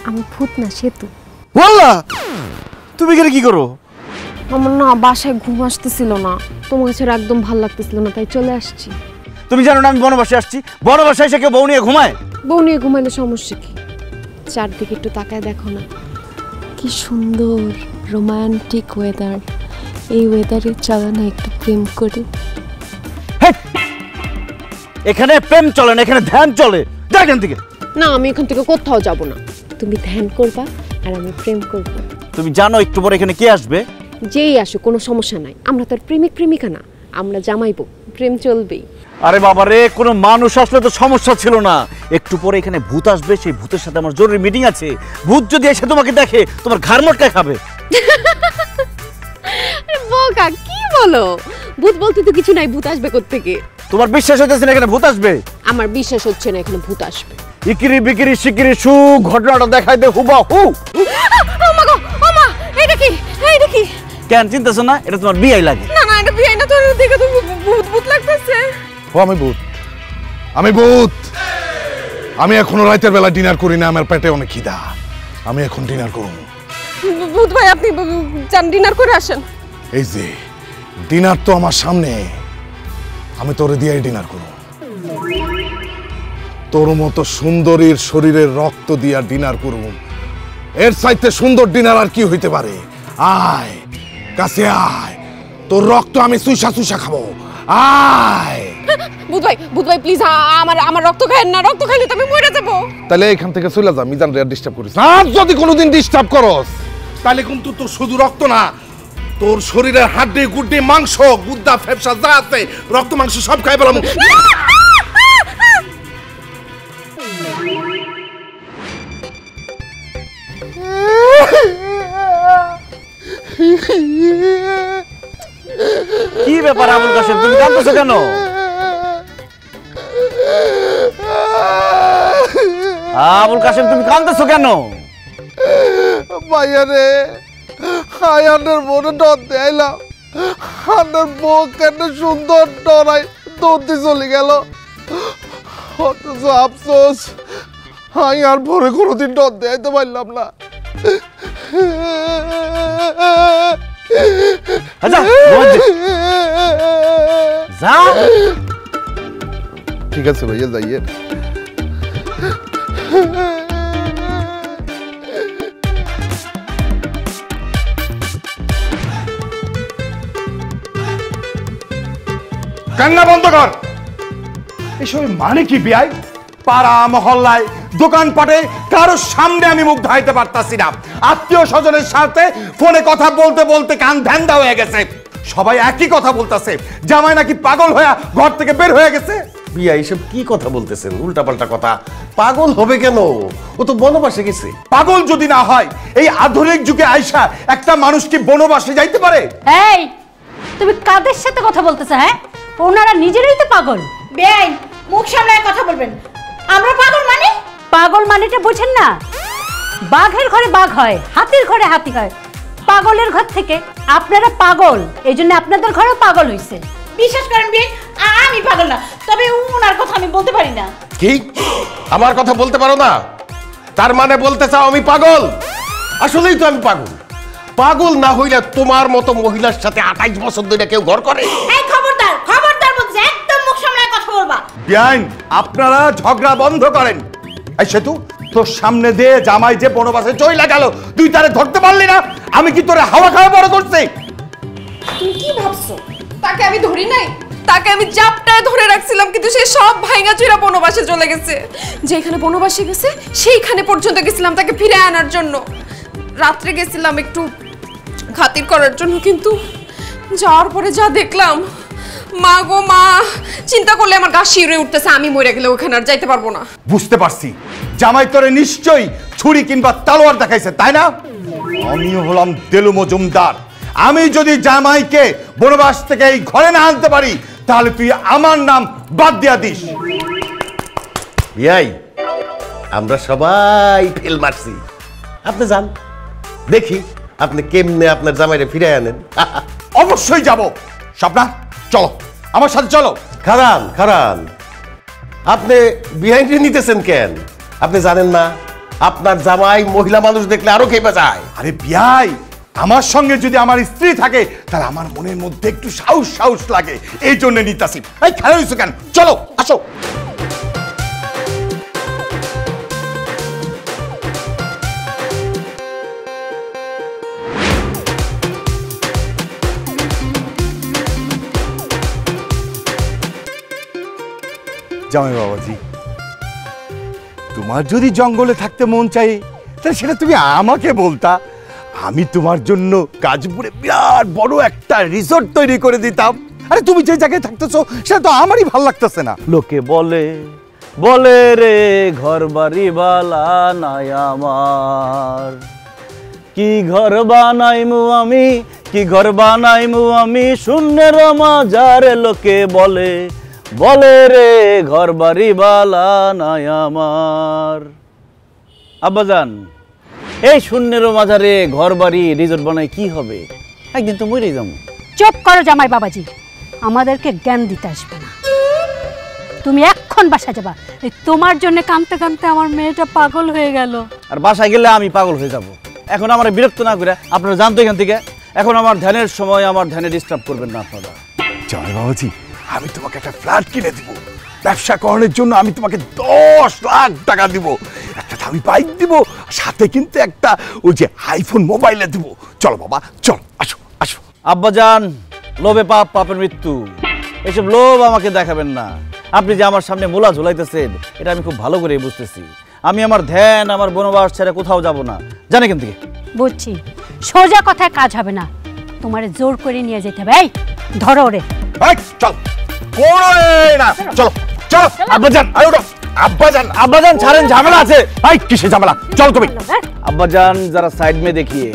আমি ভূত না, সেতু। বললা তুমি এখানে কি করো? আমার না বাসায় ঘুম আসতেছিল না, তোমার ছেড়ে একদম ভালো লাগতেছিল না, তাই চলে আসছি। তুমি জানো না আমি বনবাসে আসছি? বনবাসে এসে কেউ বউ নিয়ে ঘুমায়? বউ নিয়ে ঘুমাইলে সমস্যা কি? চারদিকে একটু তাকায় দেখো না, কি সুন্দর রোমান্টিক ওয়েদার। এই ওয়েদারে চলো না একটু প্রেম করি। এখানে প্রেম চলে না, এখানে ধ্যান চলে। যা এখান থেকে। না, আমি এখান থেকে কোথাও যাব না, তুমি ধ্যান করবা আর আমি প্রেম করব। তুমি জানো একটু পরে এখানে কে আসবে? যেই আসো কোনো সমস্যা নাই, আমরা তো আর প্রেমিক প্রেমিকা না, আমরা জামাইবো, প্রেম চলবেই। আরে বাবা রে, কোনো মানুষ আসলে তো সমস্যা ছিল না। একটু পরে এখানে ভূত আসবে, সেই ভূতের সাথে আমার জরুরি মিটিং আছে। ভূত যদি এসে তোমাকে দেখে তোমার ঘাড় মটকায় খাবে। বোকা, কি বলো? ভূত বলতে তো কিছু নাই, ভূত আসবে কোত্থেকে? তোমার বিশ্বাস হইতেছে না এখানে ভূত আসবে? আমার বিশ্বাস হচ্ছে না এখানে ভূত আসবে। ইকিরি বিকিরি শিকিরি শু, ঘটনাটা দেখাই দে হুবা হু। ওমা গো, ওমা, এটা কি? এটা কি? কেন চিন্তাছো না? এটা তোমার বিয়াই লাগে। না না, এটা বিয়ে না, তোর দেখে তো ভূত ভূত লাগতেছে। ও আমি ভূত, আমি ভূত। আমি এখনো রাতের বেলা ডিনার করি না, আমার পেটে অনেক খিদা, আমি এখন ডিনার করব। ভূত ভাই, আপনি যান ডিনার করে আসেন। এই যে ডিনার তো আমার সামনে, আমি তোরে দিয়েই ডিনার করব। তোর মতো সুন্দরীর শরীরের রক্ত দিয়া ডিনার করব, এর চাইতে সুন্দর ডিনার আর কি হইতে পারে? আয় কাছে আয়, তোর রক্ত আমি চুষা চুষা খাবো, আয়। ভূত ভাই প্লিজ আমার রক্ত খায়েন না, রক্ত খাইলে তো আমি মরে যাবো। তাহলে এখান থেকে চলে যা, মিজান রে ডিস্টার্ব করিস। আর যদি কোনোদিন ডিস্টার্ব করস তাহলে কিন্তু তোর শুধু রক্ত না, তোর শরীরের হাড্ডি গুড্ডি মাংস গুদ্দা ফেফসা যা আছে রক্ত মাংস সব খাই পেলাম। কি ব্যাপার আবুল কাশেম, তুমি কাঁদতেছো কেন? আবুল কাশেম তুমি কাঁদতেছো কেন? ভাইয়া রে, আয়ানের মনে ডর দেয়লাম, আনের বউ কেন সুন্দর ডরাই দৌড়তে চলে গেল, অথচ আফসোস আমি আর পরে কোনোদিন ডর দেয়াইতে পারলাম না। ঠিক আছে ভাইয়া, যাইয়ে। কান্না বন্ধ কর। এসব মানে কি বিয়াই? পাড়া মহল্লায় দোকানপাটে কারোর সামনে আমি মুখ ধাইতে পারতাছি না, আত্মীয় স্বজনের সাথে ফোনে কথা বলতে বলতে কান ধ্যান্দা হয়ে গেছে। সবাই একই কথা বলতেছে, জামাই নাকি পাগল হয়ে ঘর থেকে বের হয়ে গেছে। বিয়া এইসব কি কথা বলতেছেন? উল্টাপাল্টা কথা। পাগল হবে কেন? ও তো বনবাসে গেছে। পাগল যদি না হয় এই আধুনিক যুগে আইসা একটা মানুষ কি বনবাসে যাইতে পারে? এই তুমি কাদের সাথে কথা বলতেছ? হ্যাঁ, ওনারা নিজেরাই তো পাগল। বেআইন, মুখ সামলায় কথা বলবেন। আমরা পাগল মানে? পাগল মানেটা বোঝেন না? বাঘের ঘরে বাঘ হয়, হাতির ঘরে হাতি হয়। পাগলের ঘর থেকে আপনারা পাগল, এই জন্য আপনাদের ঘরেও পাগল হইছে। বিশ্বাস করেন বিয়ে, আমি পাগল না, তবে ওনার কথা আমি বলতে পারি না। কি আমার কথা বলতে পারো না? তার মানে বলতে চাও আমি পাগল? আসলেই তো আমি পাগল। পাগল না হইলে তোমার মতো মহিলার সাথে 28 বছর ধরে কেউ ঘর করে? এই খবরদার, খবরদার বলছি, একদম মুখ সামলায় কথা বলবা। বিয়াইন, আপনারা ঝগড়া বন্ধ করেন। এই সেতু, তোর সামনে দিয়ে জামাই যে বনবাসে চইলা গেল, তুই তারে ধরতে পারলি না? আমি কি তোরে হাওয়া খাওয়া বড় করছি? তুমি কি ভাবছো তাকে আমি ধরি নাই? তাকে আমি জাপটায় ধরে রাখছিলাম, কিন্তু সে সব ভাঙা চুরা বনবাসে চলে গেছে। যেখানে বনবাসে গেছে সেইখানে পর্যন্ত গেছিলাম তাকে ফিরে আনার জন্য। রাত্রে গেছিলাম একটু খাতির করার জন্য, কিন্তু যাওয়ার পরে যা দেখলাম, মা গো মা, চিন্তা করলে আমার গা শিউরে উঠতেছে। আমি মরে গেলে ওখানে আর যাইতে পারবো না। বুঝতে পারছি, জামাই তোরে নিশ্চয়ই ছুরি কিংবা তলোয়ার দেখাইছে, তাই না? আমিও হলাম দেলু মজুমদার। আমি যদি জামাইকে বনবাস থেকে এই ঘরে না আনতে পারি, তাহলে তুই আমার নাম বাদ দিয়া দিস। বিয়াই, আমরা সবাই ফেল মারছি। আপনি যান, দেখি আপনি কেমনে আপনার জামাইরে ফিরে আনেন। অবশ্যই যাব। স্বপ্না, চলো আমার সাথে চলো। খারান খারান, আপনি বিহাইন্ডে নিতেছেন কেন? আপনি জানেন না আপনার জামাই মহিলা মানুষ দেখলে আরো খেপে যায়? আরে বিয়াই, আমার সঙ্গে যদি আমার স্ত্রী থাকে তাহলে আমার মনের মধ্যে একটু সাহস সাহস লাগে, এই জন্য নিতাছি। এই খেলা হয়েছে কেন? চলো, আসো। জামাই বাবাজি, তোমার যদি জঙ্গলে থাকতে মন চাই তাহলে সেটা তুমি আমাকে বলতা। আমি তোমার জন্য গাজপুরে বিরাট বড় একটা রিসোর্ট তৈরি করে দিতাম। আরে তুমি যে জায়গায় থাকতেছো সেটা তো আমারই ভালো লাগতেছে না। লোকে বলে বলে রে ঘর বাড়ি বালা নাই আমার, কি ঘর বানাইমু আমি, কি ঘর বানাইমু আমি শূন্যের মাঝারে। লোকে বলে বলে রে ঘর বাড়ি বালা নাই আমার। আব্বাজান, এই শূন্যের মাঝারে ঘর বাড়ি রিসোর্ট বানাই কি হবে? একদিন তো মরেই যাবো। চুপ করো জামাই বাবাজি, আমাদেরকে জ্ঞান দিতে আসবে না। তুমি এখন বাসা যাবা। এই তোমার জন্য কাঁদতে কাঁদতে আমার মেয়েটা পাগল হয়ে গেল। আর বাসায় গেলে আমি পাগল হয়ে যাব। এখন আমার বিরক্ত না করে আপনারা জানতো এখান থেকে। এখন আমার ধ্যানের সময়, আমার ধ্যানে ডিস্টার্ব করবেন না আপনারা। জামাই বাবাজি, আমি তোমাকে একটা ফ্ল্যাট কিনে দিব। ব্যবসা করার জন্য আমি তোমাকে 10 লাখ টাকা দিব, একটা দামি বাইক দিব, সাথে কিন্তু একটা ওই যে আইফোন মোবাইলে দিব। চলো বাবা, চলো, আসো আসো। আব্বাজান, লোভে পাপ, পাপের মৃত্যু, এসব লোভ আমাকে দেখাবেন না। আপনি যে আমার সামনে মোলা ঝুলাইতেছেন এটা আমি খুব ভালো করে বুঝতেছি। আমি আমার ধ্যান, আমার বনবাস ছেড়ে কোথাও যাব না। জানে কেন থেকে? বুঝছি, সোজা কথায় কাজ হবে না, তোমারে জোর করে নিয়ে যেতে হবে। এই ধরো রে। চল, না, চলো চলো। আব্বাজান, আব্বাজান, আব্বাজান ছাড়েন, ঝামেলা আছে। এই কিসে ঝামেলা? চল তুমি। আব্বাজান, যারা সাইড মে দেখিয়ে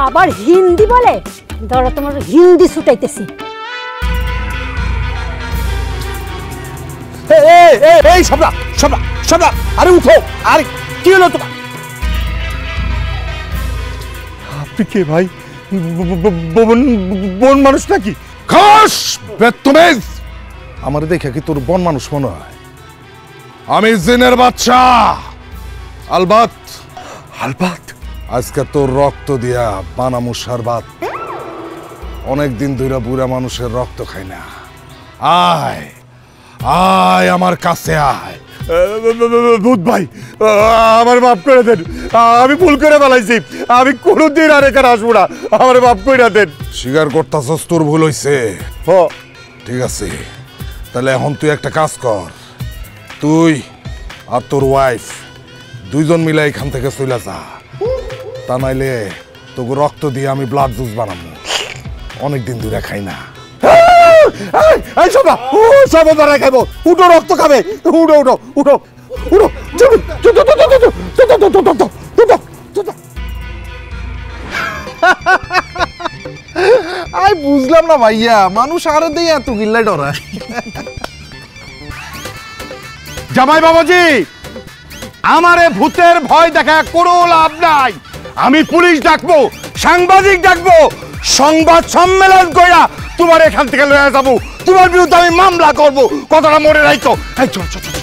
আবার হিন্দি বলে। ধরো, তোমার হিন্দি ছুটাইতেছি। এই সবলা সবলা সবলা, আরে উঠো। আরে কি হলো তোমার? আপনি কে ভাই? বন মানুষ নাকি? খাস বেত্তমেজ, আমার দেখে কি তোর বন মানুষ মনে হয়? আমি জিনের বাচ্চা আলবাত। আলবাত? আজকে তোর রক্ত দিয়া বানামু শারবাত। অনেকদিন ধরে বুড়া মানুষের রক্ত খাই না। আয় আয় আমার কাছে আয়। ভূত ভাই, আমার মাফ করে দেন। আমি ভুল করে ফেলাইছি। আমি কোনোদিন আর এখানে আসবো না। আমার মাফ করে দেন। স্বীকার করতাছস তোর ভুল হইছে? ঠিক আছে, তাহলে এখন তুই একটা কাজ কর। তুই আর তোর ওয়াইফ দুইজন মিলে এখান থেকে চলে যা। তা নাইলে তোকে রক্ত দিয়ে আমি ব্লাড জুস বানাবো। অনেকদিন ধরে খাই না। সব ধরে খাইব। উঠো, রক্ত খাবে। উঠো উঠো উঠো উঠো। আমি বুঝলাম না ভাইয়া, মানুষ আরো দিয়ে এত গিল্লাই ডরায়। জামাই বাবাজি, আমারে ভূতের ভয় দেখা কোনো লাভ নাই। আমি পুলিশ ডাকবো, সাংবাদিক ডাকবো, সংবাদ সম্মেলন কইরা তোমার এখান থেকে লয়ে যাবো, তোমার বিরুদ্ধে আমি মামলা করব, কথাটা মনে রাখো। এই চল চল চল।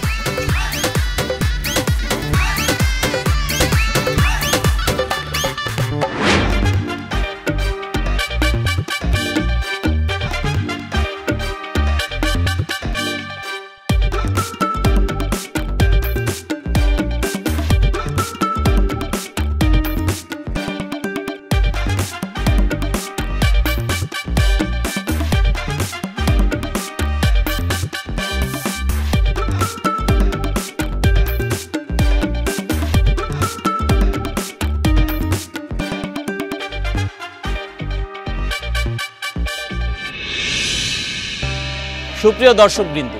সুপ্রিয় দর্শকবৃন্দ,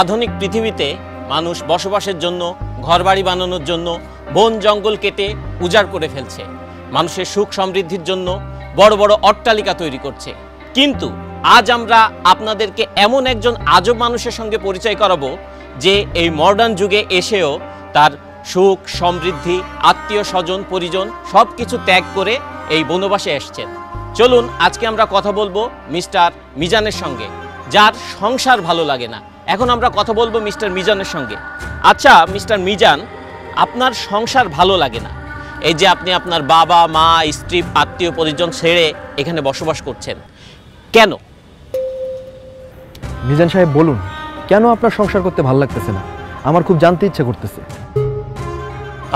আধুনিক পৃথিবীতে মানুষ বসবাসের জন্য, ঘরবাড়ি বানানোর জন্য বন জঙ্গল কেটে উজাড় করে ফেলছে। মানুষের সুখ সমৃদ্ধির জন্য বড় বড় অট্টালিকা তৈরি করছে। কিন্তু আজ আমরা আপনাদেরকে এমন একজন আজব মানুষের সঙ্গে পরিচয় করাবো যে এই মডার্ন যুগে এসেও তার সুখ সমৃদ্ধি, আত্মীয় স্বজন পরিজন সব কিছু ত্যাগ করে এই বনবাসে এসছেন। চলুন আজকে আমরা কথা বলবো মিস্টার মিজানের সঙ্গে, যার সংসার ভালো লাগে না। এখন আমরা কথা বলবো মিস্টার মিজানের সঙ্গে। আচ্ছা মিস্টার মিজান, আপনার সংসার ভালো লাগে না, এই যে আপনি আপনার বাবা মা স্ত্রী আত্মীয় পরিজন ছেড়ে এখানে বসবাস করছেন, কেন? মিজান সাহেব বলুন, কেন আপনার সংসার করতে ভালো লাগতেছে না? আমার খুব জানতে ইচ্ছে করতেছে।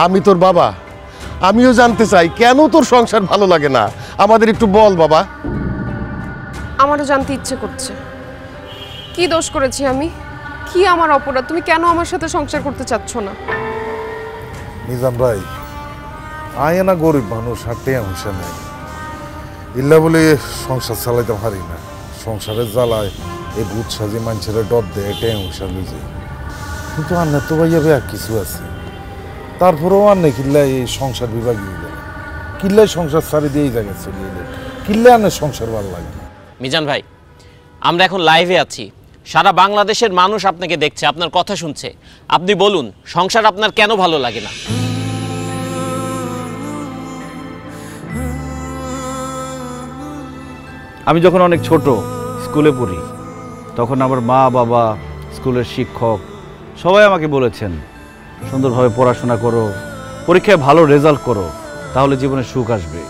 আমি তোর বাবা, আমিও জানতে চাই কেন তোর সংসার ভালো লাগে না। আমাদের একটু বল বাবা। আমারও জানতে ইচ্ছে করছে, কি দোষ করেছি আমি? কি আমার অপরাধ? তুমি কেন আমার সাথে সংসার করতে চাচ্ছ না? মিজান ভাই, আয় না গরিব মানুষ, হাঁটতে হুঁশে নেই, ইল্লা বলে সংসার চালাইতে পারি না। সংসারের জ্বালায় এই ভূত সাজি মানুষের ডর দেয়, এটাই হুঁশা বুঝি। কিন্তু আন্না তো ভাইয়া আর কিছু আছে, তারপরেও আন্নে কিল্লায় এই সংসার বিভাগী হইল, কিল্লায় সংসার ছাড়ি দিয়ে এই জায়গায় চলে এলেন, কিল্লায় আন্নের সংসার ভালো লাগে না। মিজান ভাই, আমরা এখন লাইভে আছি, সারা বাংলাদেশের মানুষ আপনাকে দেখছে, আপনার কথা শুনছে। আপনি বলুন, সংসার আপনার কেন ভালো লাগে না? আমি যখন অনেক ছোট স্কুলে পড়ি, তখন আমার মা বাবা, স্কুলের শিক্ষক সবাই আমাকে বলেছেন সুন্দরভাবে পড়াশোনা করো, পরীক্ষায় ভালো রেজাল্ট করো, তাহলে জীবনে সুখ আসবে।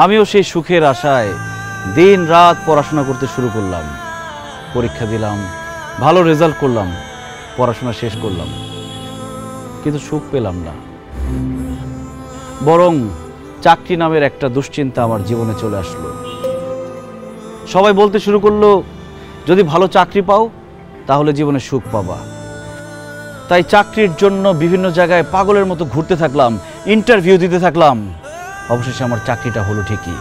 আমিও সেই সুখের আশায় দিন রাত পড়াশোনা করতে শুরু করলাম, পরীক্ষা দিলাম, ভালো রেজাল্ট করলাম, পড়াশোনা শেষ করলাম, কিন্তু সুখ পেলাম না। বরং চাকরি নামের একটা দুশ্চিন্তা আমার জীবনে চলে আসলো। সবাই বলতে শুরু করলো, যদি ভালো চাকরি পাও তাহলে জীবনে সুখ পাবা। তাই চাকরির জন্য বিভিন্ন জায়গায় পাগলের মতো ঘুরতে থাকলাম, ইন্টারভিউ দিতে থাকলাম। অবশেষে আমার চাকরিটা হলো ঠিকই,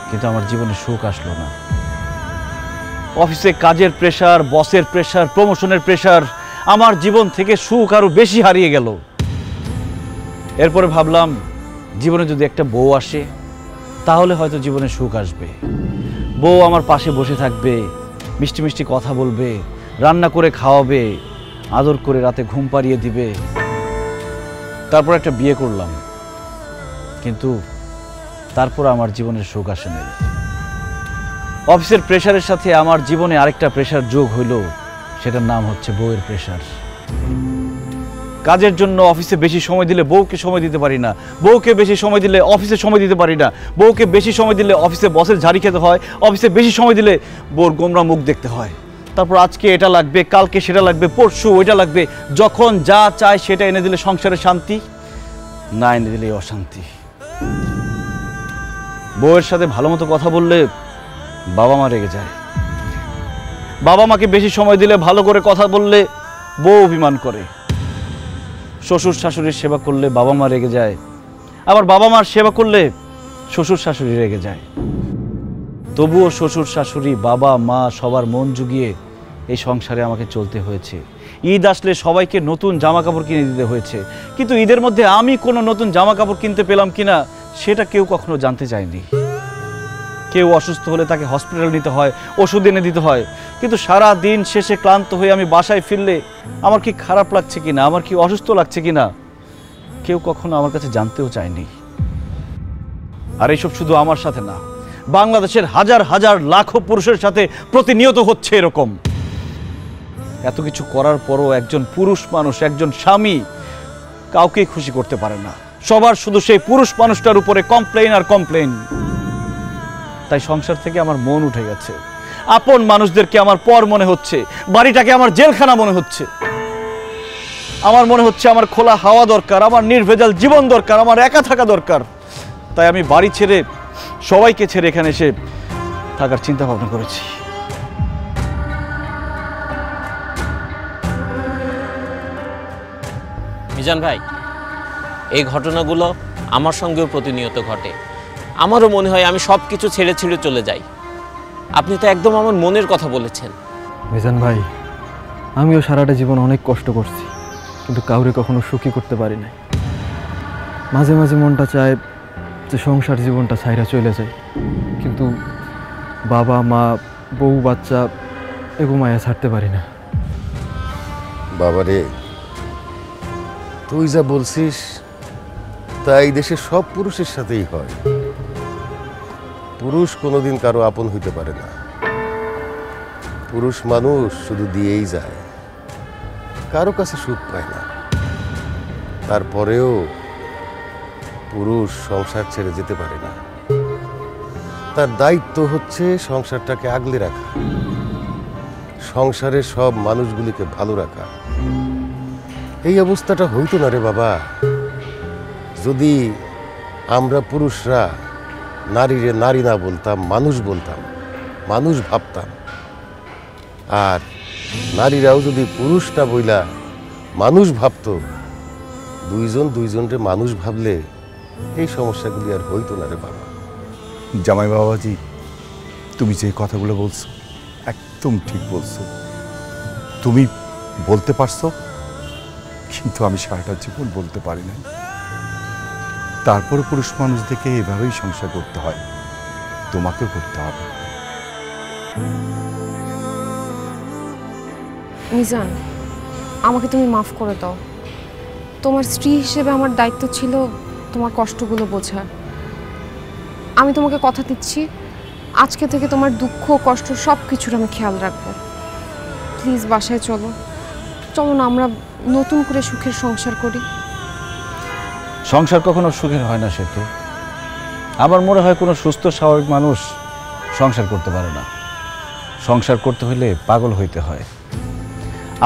কিন্তু আমার জীবনে সুখ আসলো না। অফিসে কাজের প্রেশার, বসের প্রেশার, প্রমোশনের প্রেশার, আমার জীবন থেকে সুখ আরো বেশি হারিয়ে গেল। এরপরে ভাবলাম, জীবনে যদি একটা বউ আসে তাহলে হয়তো জীবনে সুখ আসবে। বউ আমার পাশে বসে থাকবে, মিষ্টি মিষ্টি কথা বলবে, রান্না করে খাওয়াবে, আদর করে রাতে ঘুম পাড়িয়ে দিবে। তারপর একটা বিয়ে করলাম, কিন্তু তারপর আমার জীবনের সুখ আসে নাই। অফিসের প্রেশারের সাথে আমার জীবনে আরেকটা প্রেশার যোগ হইল, সেটার নাম হচ্ছে বউয়ের প্রেশার। কাজের জন্য অফিসে বেশি সময় দিলে বউকে সময় দিতে পারি না, বউকে বেশি সময় দিলে অফিসে সময় দিতে পারি না, বউকে বেশি সময় দিলে অফিসে বসের ঝাড়ি খেতে হয়, অফিসে বেশি সময় দিলে বউর গোমরা মুখ দেখতে হয়। তারপর আজকে এটা লাগবে, কালকে সেটা লাগবে, পরশু ওইটা লাগবে। যখন যা চায় সেটা এনে দিলে সংসারে শান্তি, না এনে দিলে অশান্তি। বউয়ের সাথে ভালো মতো কথা বললে বাবা মা রেগে যায়, বাবা মাকে বেশি সময় দিলে, ভালো করে কথা বললে বউ অভিমান করে। শ্বশুর শাশুড়ির সেবা করলে বাবা মা রেগে যায়, আবার বাবা মার সেবা করলে শ্বশুর শাশুড়ি রেগে যায়। তবুও শ্বশুর শাশুড়ি, বাবা মা সবার মন জুগিয়ে এই সংসারে আমাকে চলতে হয়েছে। ঈদ আসলে সবাইকে নতুন জামা কাপড় কিনে দিতে হয়েছে, কিন্তু ঈদের মধ্যে আমি কোনো নতুন জামা কাপড় কিনতে পেলাম কিনা সেটা কেউ কখনো জানতে চায়নি। কেউ অসুস্থ হলে তাকে হসপিটাল নিতে হয়, ওষুধ এনে দিতে হয়, কিন্তু সারা দিন শেষে ক্লান্ত হয়ে আমি বাসায় ফিরলে আমার কি খারাপ লাগছে কিনা, আমার কি অসুস্থ লাগছে কিনা কেউ কখনো আমার কাছে জানতেও চায়নি। আর এইসব শুধু আমার সাথে না, বাংলাদেশের হাজার হাজার লাখো পুরুষের সাথে প্রতিনিয়ত হচ্ছে এরকম। এত কিছু করার পরও একজন পুরুষ মানুষ, একজন স্বামী কাউকেই খুশি করতে পারে না। সবার শুধু সেই পুরুষ মানুষটার উপরে কমপ্লেইন আর কমপ্লেইন। তাই সংসার থেকে আমার মন উঠে গেছে। আপন মানুষদেরকে আমার পর মনে হচ্ছে, বাড়িটাকে আমার জেলখানা মনে হচ্ছে। আমার মনে হচ্ছে আমার খোলা হাওয়া দরকার, আমার নির্ভেজাল জীবন দরকার, আমার একা থাকা দরকার। তাই আমি বাড়ি ছেড়ে, সবাইকে ছেড়ে এখানে এসে থাকার চিন্তা ভাবনা করেছি। মিজান ভাই, এই ঘটনাগুলো আমার সঙ্গেও প্রতিনিয়ত ঘটে। আমারও মনে হয় আমি সব কিছু ছেড়ে ছেড়ে চলে যাই। আপনি তো একদম আমার মনের কথা বলেছেন। মিজান ভাই, আমিও সারাটা জীবন অনেক কষ্ট করছি, কিন্তু কাউরে কখনো সুখী করতে পারি নাই। মাঝে মাঝে মনটা চায় যে সংসার জীবনটা ছাইরা চলে যায়, কিন্তু বাবা মা বউ বাচ্চা এগো মায়া ছাড়তে পারি না। বাবারে, তুই যা বলছিস তাই দেশের সব পুরুষের সাথেই হয়। পুরুষ কোনোদিন কারো আপন হইতে পারে না। পুরুষ মানুষ শুধু দিয়েই যায়, কারো কাছে সুখ পায় না। তারপরেও পুরুষ সংসার ছেড়ে যেতে পারে না। তার দায়িত্ব হচ্ছে সংসারটাকে আগলে রাখা, সংসারের সব মানুষগুলিকে ভালো রাখা। এই অবস্থাটা হইতো না রে বাবা, যদি আমরা পুরুষরা নারীরে নারী না বলতাম, মানুষ বলতাম, মানুষ ভাবতাম। আর নারীরাও যদি পুরুষ না বইলা মানুষ ভাবতো, দুইজন দুইজনরে মানুষ ভাবলে এই সমস্যাগুলি আর হইতো না রে বাবা। জামাই বাবাজি, তুমি যে কথাগুলো বলছো একদম ঠিক বলছো। তুমি বলতে পারছো, কিন্তু আমি সারাটা জীবন বলতে পারি না। তারপর পুরুষ মানুষদেরকে এভাবেই সংসার করতে হয়, তোমাকেও করতে হবে। মিজান, আমাকে তুমি মাফ করে দাও। তোমার স্ত্রী হিসেবে আমার দায়িত্ব ছিল তোমার কষ্টগুলো বোঝা। আমি তোমাকে কথা দিচ্ছি, আজকে থেকে তোমার দুঃখ কষ্ট সব কিছুর আমি খেয়াল রাখবো। প্লিজ বাসায় চলো, চলো না আমরা নতুন করে সুখের সংসার করি। সংসার কখনো সুখের হয় না সেতু। আমার মনে হয় কোনো সুস্থ স্বাভাবিক মানুষ সংসার করতে পারে না। সংসার করতে হলে পাগল হইতে হয়।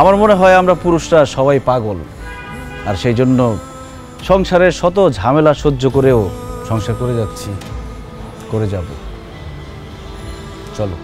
আমার মনে হয় আমরা পুরুষরা সবাই পাগল, আর সেই জন্য সংসারের শত ঝামেলা সহ্য করেও সংসার করে যাচ্ছি, করে যাব। চলো।